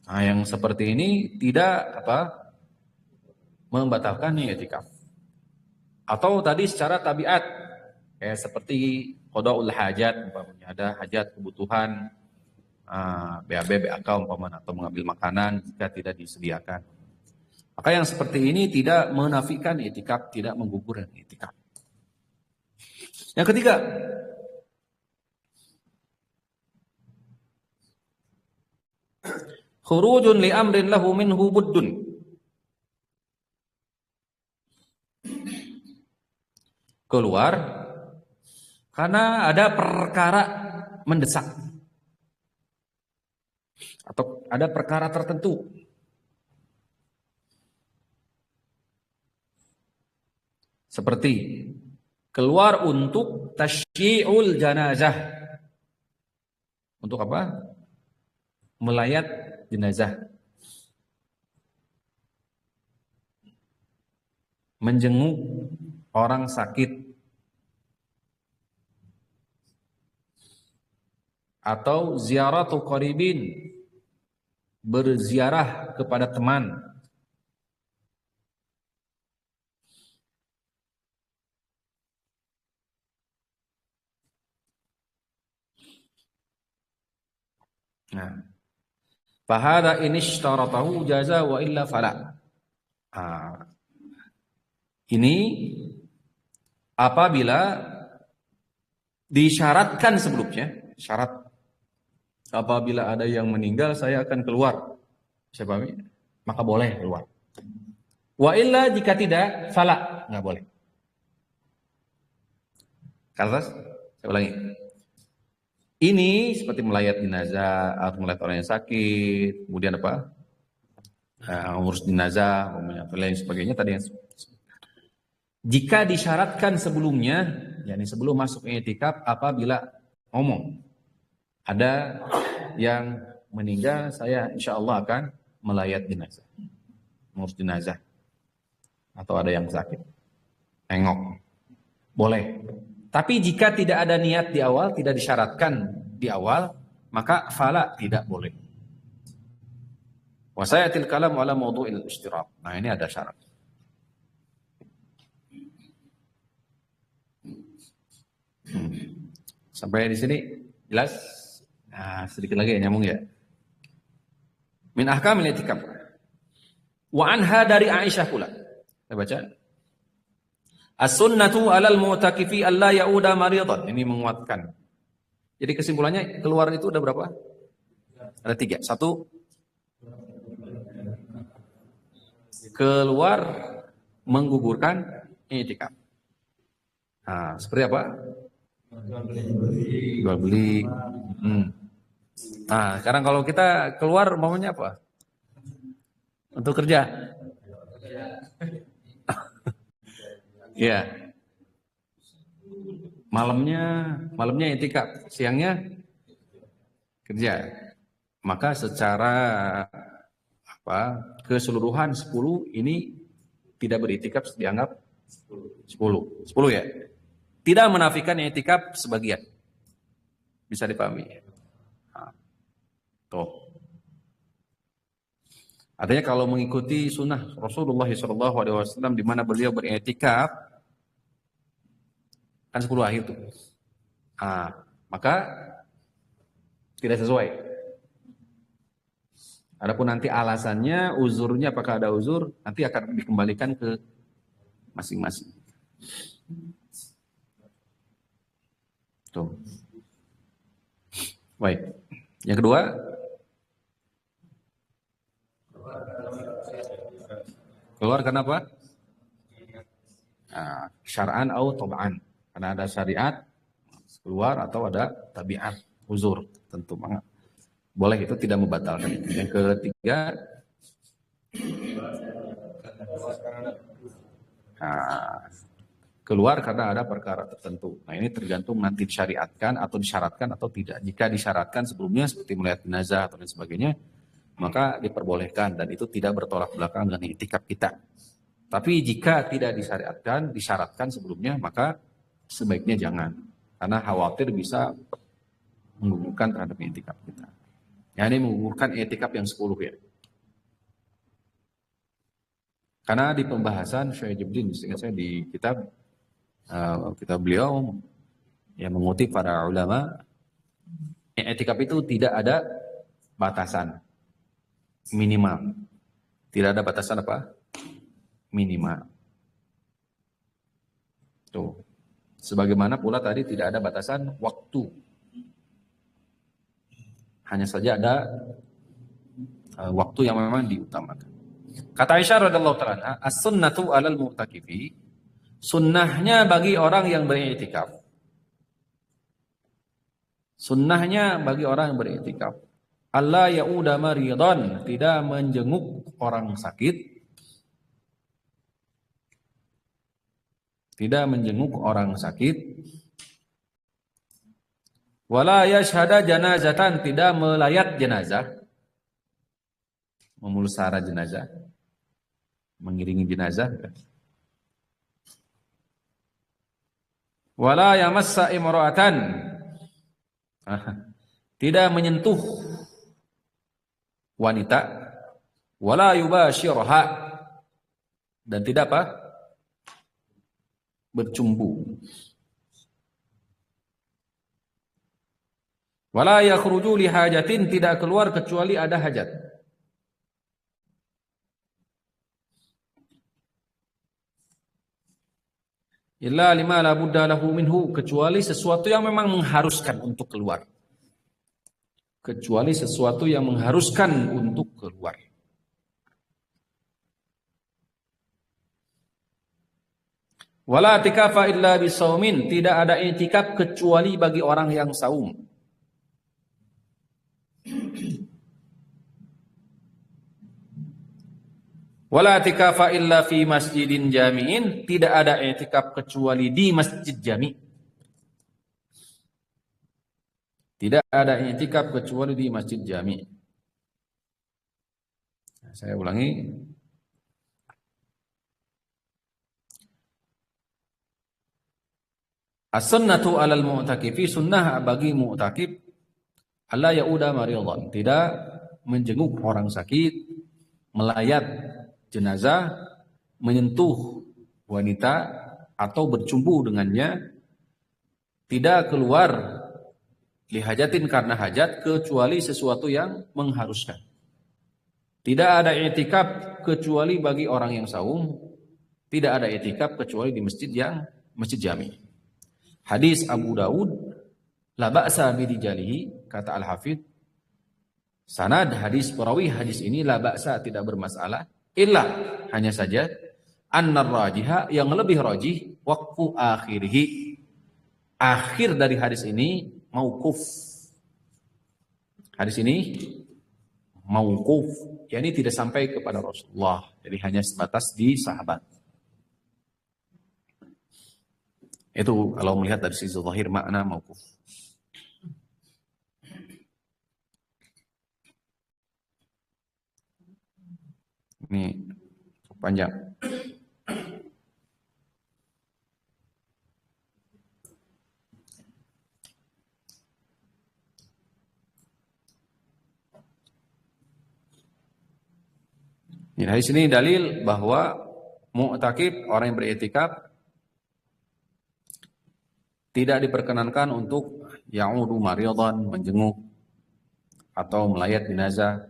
Nah, yang seperti ini tidak membatalkan i'tikaf. Atau tadi secara tabiat, kayak seperti qadaul hajat umpamanya, ada hajat kebutuhan BAB, BAK umpamanya, atau mengambil makanan jika tidak disediakan. Maka yang seperti ini tidak menafikan i'tikaf, tidak menggugurkan i'tikaf. Yang ketiga, khurujun li amrin lahu minhu buddun. Keluar karena ada perkara mendesak atau ada perkara tertentu. Seperti keluar untuk tasyyi'ul janazah. Untuk apa? Melayat jenazah. Menjenguk orang sakit. Atau ziaratu qaribin. Berziarah kepada teman. Nah, fahada inishtaratahu jaza wa illa fala. Ini apabila disyaratkan sebelumnya, syarat apabila ada yang meninggal saya akan keluar. Saya pahami? Maka boleh keluar. Wa illa jika tidak, fala, nggak boleh. Karena saya ulangi. Ini seperti melayat jenazah atau melayat orang yang sakit, kemudian apa? Ngurus jenazah, dan lain sebagainya tadi yang jika disyaratkan sebelumnya, yakni sebelum masuk i'tikaf apabila ngomong ada yang meninggal, saya insya Allah akan melayat jenazah, ngurus jenazah, atau ada yang sakit, tengok, boleh. Tapi jika tidak ada niat di awal, tidak disyaratkan di awal, maka fala tidak boleh. Wa sayatil kalam ala mawdu'il ishtirak. Nah, ini ada syarat. Sampai di sini jelas? Nah, sedikit lagi ya, nyambung ya. Min ahkamil i'tikaf. Wa anha dari Aisyah pula. Saya baca. As-sunnatu 'alal mu'takifi alla ya'uda maridan. Ini menguatkan. Jadi kesimpulannya keluar itu ada berapa? Ada 3. 1, keluar menggugurkan i'tikaf. Nah, seperti apa? Jual beli. Nah, sekarang kalau kita keluar maunya apa? Untuk kerja. Ya. Malamnya i'tikaf, siangnya kerja. Maka secara keseluruhan 10 ini tidak beriktikaf dianggap 10 ya. Tidak menafikan i'tikaf sebagian. Bisa dipahami. Nah, tuh. Artinya kalau mengikuti sunnah Rasulullah SAW di mana beliau beriktikaf kan 10 akhir tuh. Maka tidak sesuai. Adapun nanti alasannya, uzurnya apakah ada uzur, nanti akan dikembalikan ke masing-masing. Tuh. Baik. Yang kedua, keluar karena apa? Syar'an atau tab'an. Karena ada syariat keluar atau ada tabiat uzur tentu banget. Boleh, itu tidak membatalkan. Yang ketiga, keluar karena ada perkara tertentu. Nah, ini tergantung nanti disyariatkan atau disyaratkan atau tidak. Jika disyaratkan sebelumnya seperti melihat jenazah atau lain sebagainya, maka diperbolehkan dan itu tidak bertolak belakang dengan i'tikaf kita. Tapi jika tidak disyariatkan, disyaratkan sebelumnya, maka sebaiknya jangan. Karena khawatir bisa menggugurkan terhadap i'tikaf kita. Ya, ini menggugurkan i'tikaf yang 10 ya. Karena di pembahasan Syekh Jibril, seingat saya di kitab beliau yang mengutip para ulama, i'tikaf itu tidak ada batasan minimal. Tidak ada batasan apa? Minimal. Tuh. Sebagaimana pula tadi tidak ada batasan waktu. Hanya saja ada waktu yang memang diutamakan. Kata Aisyah radhiyallahu ta'ala, as-sunnatu 'alal mu'takifi, sunnahnya bagi orang yang beriktikaf. Sunnahnya bagi orang yang beriktikaf, Allah ya'uda maridan, tidak menjenguk orang sakit. Tidak menjenguk orang sakit. Wala yashhada janazatan, tidak melayat jenazah. Memulusara jenazah. Mengiringi jenazah. Wala yamassa imra'atan, tidak menyentuh wanita. Wala yubashirha, dan tidak apa? Bercumbu. Wala yakhruju li hajatin, tidak keluar kecuali ada hajat. Illa lima la budda lahu minhu, kecuali sesuatu yang memang mengharuskan untuk keluar. kecuali sesuatu yang mengharuskan untuk keluar. Wala i'tikafa illa bisaumin, tidak ada i'tikaf kecuali bagi orang yang saum. Wala i'tikafa illa fi masjidin jami'in, tidak ada i'tikaf kecuali di masjid jami'. Tidak ada i'tikaf kecuali di masjid jami'. Saya ulangi. As-sunnatu 'alal mu'takifi, sunnah bagi mu'takif alla yauda maridan, tidak menjenguk orang sakit, melayat jenazah, menyentuh wanita atau bercumbu dengannya, tidak keluar lihajatin karena hajat kecuali sesuatu yang mengharuskan. Tidak ada i'tikaf kecuali bagi orang yang saum, tidak ada i'tikaf kecuali di masjid jami'. Hadis Abu Daud, la ba'sa birijalihi, kata Al-Hafidh, sanad hadis, perawi hadis ini la ba'sa, tidak bermasalah, illa, hanya saja, annar rajiha, yang lebih rajih, waqfu akhirihi, akhir dari hadis ini mauquf. Hadis ini mauquf, yakni tidak sampai kepada Rasulullah, jadi hanya sebatas di sahabat. Itu kalau melihat dari sisi zahir makna mauquf. Ini panjang. Di sini dalil bahwa mu'takif, orang yang beriktikaf, tidak diperkenankan untuk ya'udu maridan, menjenguk atau melayat jenazah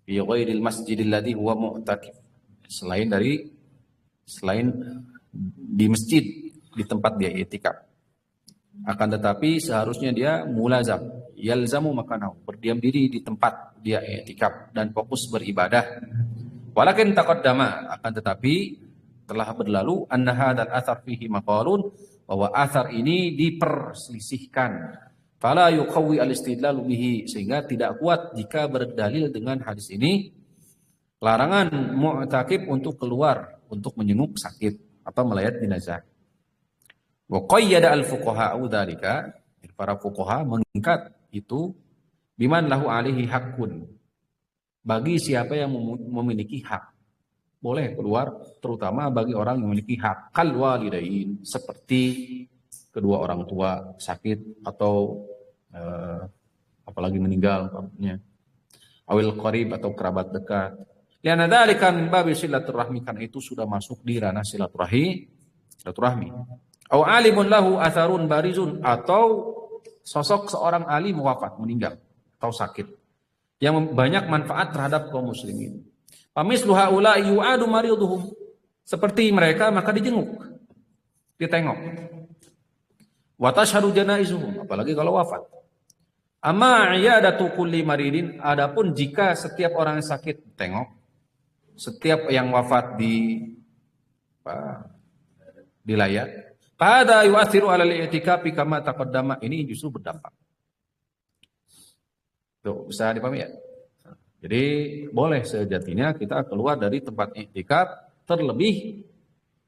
fi ghairil masjidil ladzi huwa mu'takif, selain di masjid, di tempat dia i'tikaf. Akan tetapi seharusnya dia mulazam, yalzamu makanahu, berdiam diri di tempat dia i'tikaf dan fokus beribadah. Walakin taqaddama, akan tetapi telah berlalu, anna hadzal athar fihi maqalun, bahwa athar ini diperselisihkan. Fala yuqawwi al-istidlalu bihi, sehingga tidak kuat jika berdalil dengan hadis ini larangan mu'takif untuk keluar untuk menjenguk sakit atau melayat jenazah. Wa qayyada al-fuqaha'u dzalika, para fuqaha mengikat itu biman lahu alaihi haqqun, bagi siapa yang memiliki hak. Boleh keluar, terutama bagi orang yang memiliki hak. Kal walidain, seperti kedua orang tua sakit atau apalagi meninggal, awil qarib, atau kerabat dekat. Lianna dzalika min babi silaturahmi, kan itu sudah masuk di ranah silaturahmi. Au alimun lahu atharun barizun, atau sosok seorang alim wafat, meninggal atau sakit, yang banyak manfaat terhadap kaum muslimin. Pamislu haula yu'adu mariduhum, seperti mereka maka dijenguk, ditengok. Wa tashhadu janaizuhum, apalagi kalau wafat. Amma iyadatu kulli maridin, adapun jika setiap orang yang sakit tengok, setiap yang wafat dilayat, pada yu'athiru 'ala al-i'tikafi kama taqaddama, ini justru berdampak. Tuh, bisa dipahami ya? Jadi boleh sejatinya kita keluar dari tempat i'tikaf, terlebih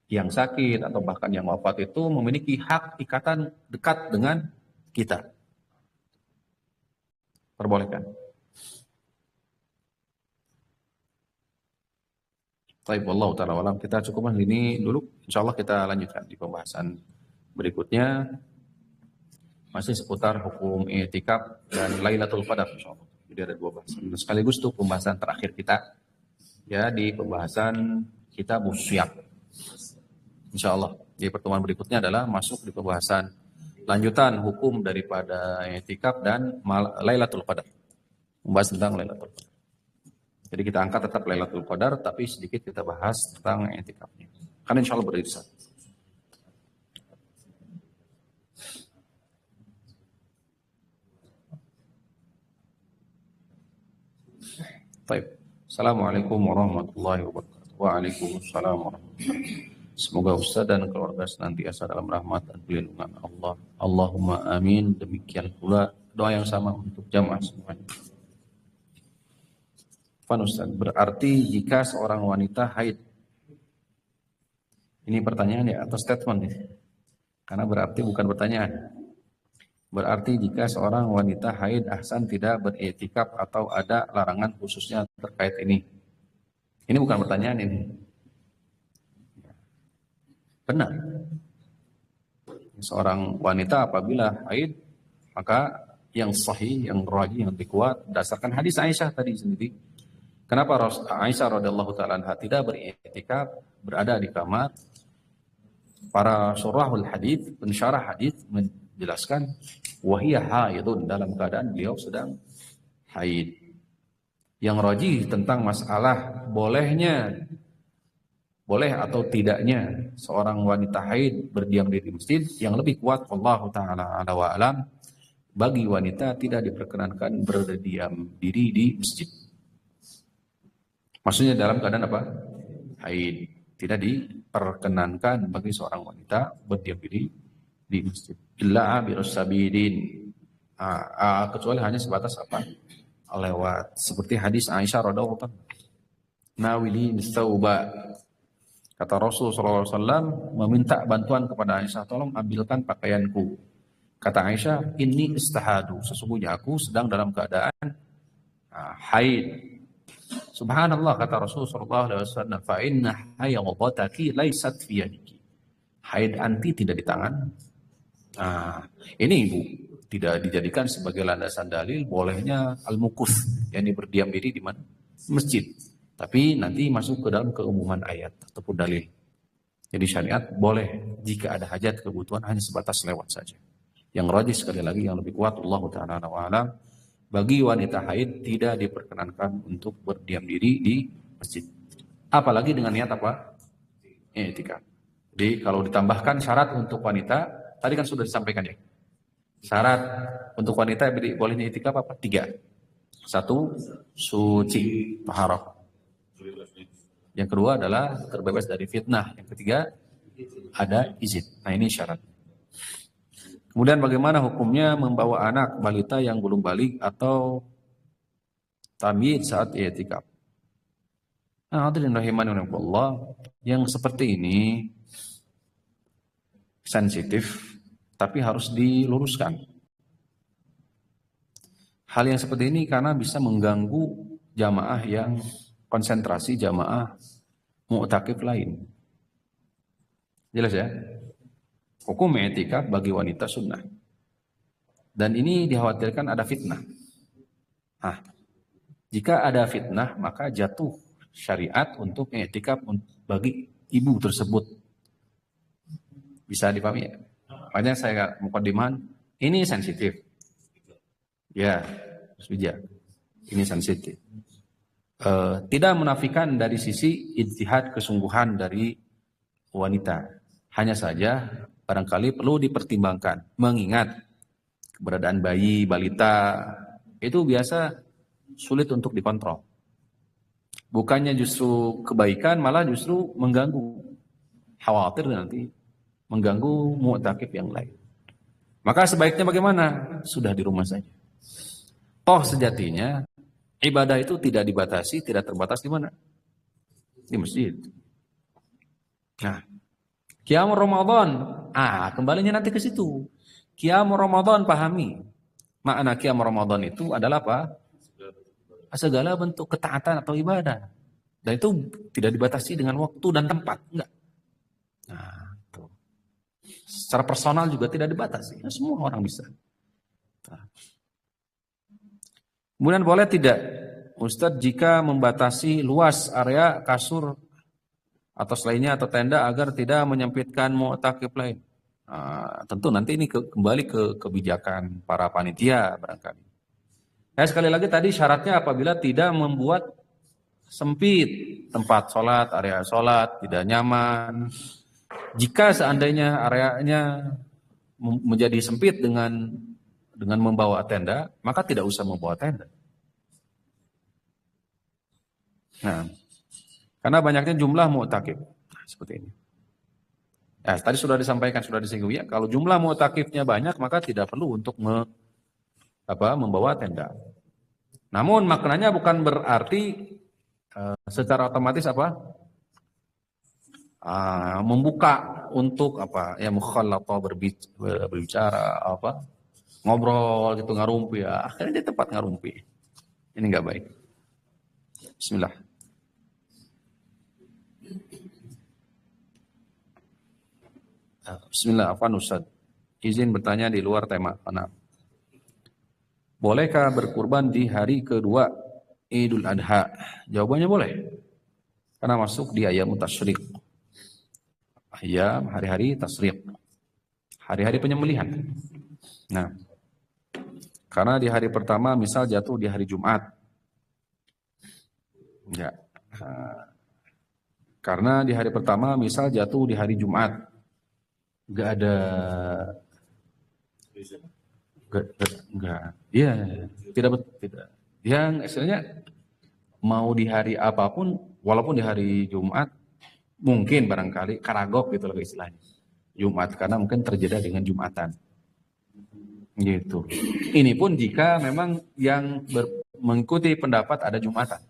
yang sakit atau bahkan yang wafat itu memiliki hak ikatan dekat dengan kita. Perbolehkan. Baik, wallahu ta'ala alam. Kita cukupkan ini dulu. Insyaallah kita lanjutkan di pembahasan berikutnya. Masih seputar hukum i'tikaf dan Lailatul Qadar, insyaallah. Jadi ada dua bahasan. Sekaligus itu pembahasan terakhir kita ya di pembahasan kitab Syiyam. Insyaallah di pertemuan berikutnya adalah masuk di pembahasan lanjutan hukum daripada i'tikaf dan Lailatul Qadar. Membahas tentang Lailatul Qadar. Jadi kita angkat tetap Lailatul Qadar, tapi sedikit kita bahas tentang i'tikafnya. Karena insyaallah beririsan. Baik. Assalamualaikum warahmatullahi wabarakatuh. Waalaikumsalam warahmatullahi wabarakatuh. Semoga Ustaz dan keluarga senantiasa dalam rahmat dan perlindungan Allah. Allahumma amin. Demikian pula doa yang sama untuk jamaah semuanya. Fan Ustaz, berarti jika seorang wanita haid, ini pertanyaan ya atau statement ya? Karena berarti bukan pertanyaan. Berarti jika seorang wanita haid ahsan tidak beriktikaf atau ada larangan khususnya terkait ini. Ini bukan pertanyaan ini. Benar. Seorang wanita apabila haid, maka yang sahih, yang rajih, yang lebih kuat berdasarkan hadis Aisyah tadi sendiri. Kenapa Aisyah radhiyallahu taala anha tidak beriktikaf, berada di kamar? Para syurahul hadis, pensyarah hadis menjelaskan wahiyah haidun, dalam keadaan beliau sedang haid. Yang rajih tentang masalah boleh atau tidaknya seorang wanita haid berdiam diri di masjid, yang lebih kuat wallahu taala ala wa alam, bagi wanita tidak diperkenankan berdiam diri di masjid. Maksudnya dalam keadaan apa? Haid. Tidak diperkenankan bagi seorang wanita berdiam diri di masjid. Illa abirus sabilin. Kecuali hanya sebatas apa? Lewat. Seperti hadis Aisyah radhiyallahu anha. Nawili tsauba. Kata Rasul sallallahu alaihi wasallam meminta bantuan kepada Aisyah, tolong ambilkan pakaianku. Kata Aisyah, ini istihadu. Sesungguhnya aku sedang dalam keadaan haid. Subhanallah, kata Rasul sallallahu alaihi wasallam, fa inna haydhataki laysat fi yadiki. Haid anti tidak di tangan. Ini Ibu tidak dijadikan sebagai landasan dalil bolehnya al-mukuth, yakni berdiam diri di mana? Masjid. Tapi nanti masuk ke dalam keumuman ayat ataupun dalil. Jadi syariat boleh jika ada hajat kebutuhan hanya sebatas lewat saja. Yang rajih sekali lagi yang lebih kuat Allah taala wa alam, bagi wanita haid tidak diperkenankan untuk berdiam diri di masjid. Apalagi dengan niat apa? I'tikaf. Jadi kalau ditambahkan syarat untuk wanita, tadi kan sudah disampaikan ya. Syarat untuk wanita bolehnya i'tikaf apa? 3. 1, suci, taharah. Yang kedua adalah terbebas dari fitnah. Yang ketiga ada izin. Nah ini syarat. Kemudian bagaimana hukumnya membawa anak balita yang belum balik atau tamyiz saat i'tikaf? Nah, hadirin rahimani wa Allah, yang seperti ini sensitif tapi harus diluruskan. Hal yang seperti ini karena bisa mengganggu jamaah yang konsentrasi jamaah mu'takif lain. Jelas ya? Hukum i'tikaf bagi wanita sunnah. Dan ini dikhawatirkan ada fitnah. Jika ada fitnah, maka jatuh syariat untuk i'tikaf bagi ibu tersebut. Bisa dipahami ya? Makanya saya mukaddimahan, ini sensitif. Ya, harus bijak. Ini sensitif. Tidak menafikan dari sisi ijtihad kesungguhan dari wanita. Hanya saja barangkali perlu dipertimbangkan. Mengingat keberadaan bayi, balita, itu biasa sulit untuk dikontrol. Bukannya justru kebaikan, malah justru mengganggu. Khawatir nanti mengganggu mu'takif yang lain. Maka sebaiknya bagaimana? Sudah di rumah saja. Toh sejatinya ibadah itu tidak dibatasi, tidak terbatas di mana? Di masjid. Nah, Qiyam Ramadan. Kembalinya nanti ke situ. Qiyam Ramadan, pahami. Makna Qiyam Ramadan itu adalah apa? Segala bentuk ketaatan atau ibadah. Dan itu tidak dibatasi dengan waktu dan tempat. Enggak. Nah, tuh. Secara personal juga tidak dibatasi. Semua orang bisa. Nah. Kemudian boleh tidak Ustadz jika membatasi luas area kasur atau selainnya atau tenda agar tidak menyempitkan mu'takif lain? Tentu nanti ini kembali ke kebijakan para panitia barangkali. Sekali lagi tadi syaratnya apabila tidak membuat sempit tempat sholat, area sholat, tidak nyaman. Jika seandainya areanya menjadi sempit dengan membawa tenda, maka tidak usah membawa tenda. Nah, karena banyaknya jumlah mu'takif. Nah, seperti ini. Ya, tadi sudah disampaikan, sudah disinggung ya. Kalau jumlah mu'takifnya banyak, maka tidak perlu untuk membawa tenda. Namun maknanya bukan berarti secara otomatis membuka untuk ya mukhallatah berbicara ngobrol gitu ngarumpi ya. Akhirnya di tempat ngarumpi. Ini enggak baik. Bismillah. Bismillah, afwan Ustaz. Izin bertanya di luar tema. Bolehkah berkurban di hari kedua Idul Adha? Jawabannya boleh. Karena masuk di ayam tasyrik. Ayam hari-hari tasyrik. Hari-hari penyembelihan. Nah, karena di hari pertama misal jatuh di hari Jumat. Enggak. Karena di hari pertama misal jatuh di hari Jumat. Enggak ada enggak. Iya, tidak. Yang istilahnya mau di hari apapun, walaupun di hari Jumat, mungkin barangkali karagok gitu loh istilahnya. Jumat karena mungkin terjeda dengan Jumatan. Gitu. Ini pun jika memang yang mengikuti pendapat ada Jumatan.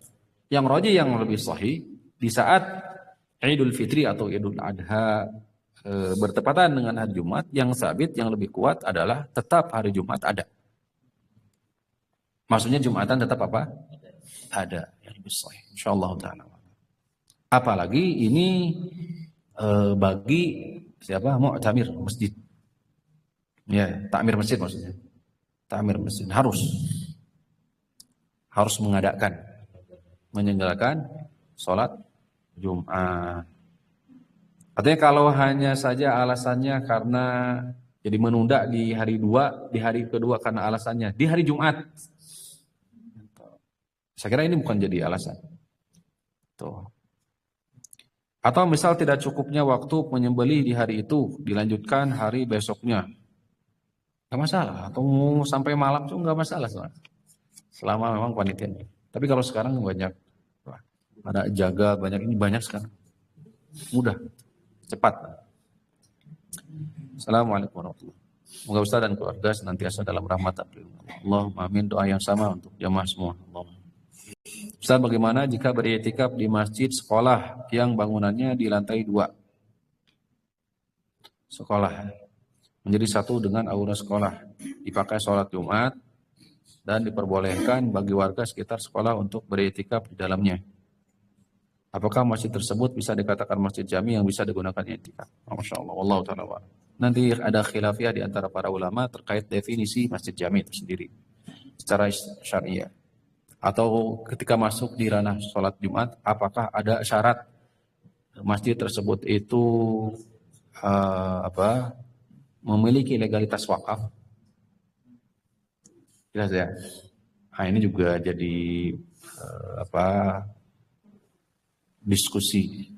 Yang roji yang lebih sahih di saat Idul Fitri atau Idul Adha bertepatan dengan hari Jumat, yang sabit yang lebih kuat adalah tetap hari Jumat ada. Maksudnya Jumatan tetap apa? Ada yang lebih sahih. Insyaallah taala. Apalagi ini bagi siapa? Mu'tamir masjid. Ya, takmir masjid maksudnya. Takmir masjid harus menyelenggarakan sholat Jumat. Artinya kalau hanya saja alasannya karena jadi menunda di hari kedua karena alasannya di hari Jumat. Saya kira ini bukan jadi alasan. Tuh. Atau misal tidak cukupnya waktu menyembelih di hari itu, dilanjutkan hari besoknya. Gak masalah. Atau sampai malam itu gak masalah. Selama memang panitia. Tapi kalau sekarang banyak, ada jaga, banyak sekarang. Mudah. Cepat. Assalamualaikum warahmatullahi wabarakatuh. Semoga Ustaz dan keluarga senantiasa dalam rahmat Allahumma amin. Doa yang sama untuk jamaah semua. Ustaz, bagaimana jika beriktikaf di masjid sekolah yang bangunannya di lantai 2? Sekolah menjadi satu dengan aula sekolah, dipakai sholat Jumat dan diperbolehkan bagi warga sekitar sekolah untuk beriktikaf di dalamnya. Apakah masjid tersebut bisa dikatakan masjid jami yang bisa digunakan i'tikaf? Masya Allah, wallahu ta'ala. Nanti ada khilafiyah di antara para ulama terkait definisi masjid jami itu sendiri secara syariah. Atau ketika masuk di ranah sholat Jumat, apakah ada syarat masjid tersebut itu memiliki legalitas wakaf? Jelas ya. Nah, ini juga jadi diskusi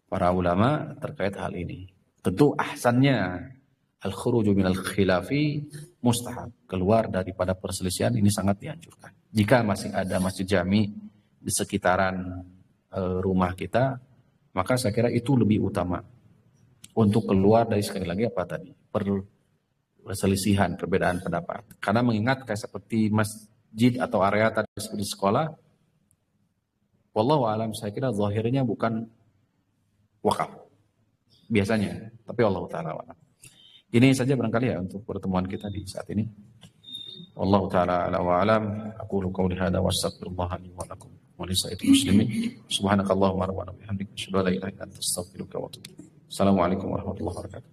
para ulama terkait hal ini. Tentu ahsannya al-khuruju minal khilafi mustahab. Keluar daripada perselisihan ini sangat dianjurkan. Jika masih ada masjid jami di sekitaran rumah kita, maka saya kira itu lebih utama untuk keluar dari sekali lagi perselisihan, perbedaan pendapat. Karena mengingat kayak seperti masjid atau area tadi seperti sekolah, wallahu alam saya kira zahirnya bukan wakaf biasanya, tapi Allah taala alam. Ini saja barangkali ya untuk pertemuan kita di saat ini. Wallahu taala ala wa alam. Aqulu qawli hadza wa astaghfirullah li wa lakum wa li sa'iril muslimin. Subhanakallahumma wa bihamdika asyhadu an la ilaha illa anta astaghfiruka wa atubu ilaik. Assalamualaikum warahmatullahi wabarakatuh.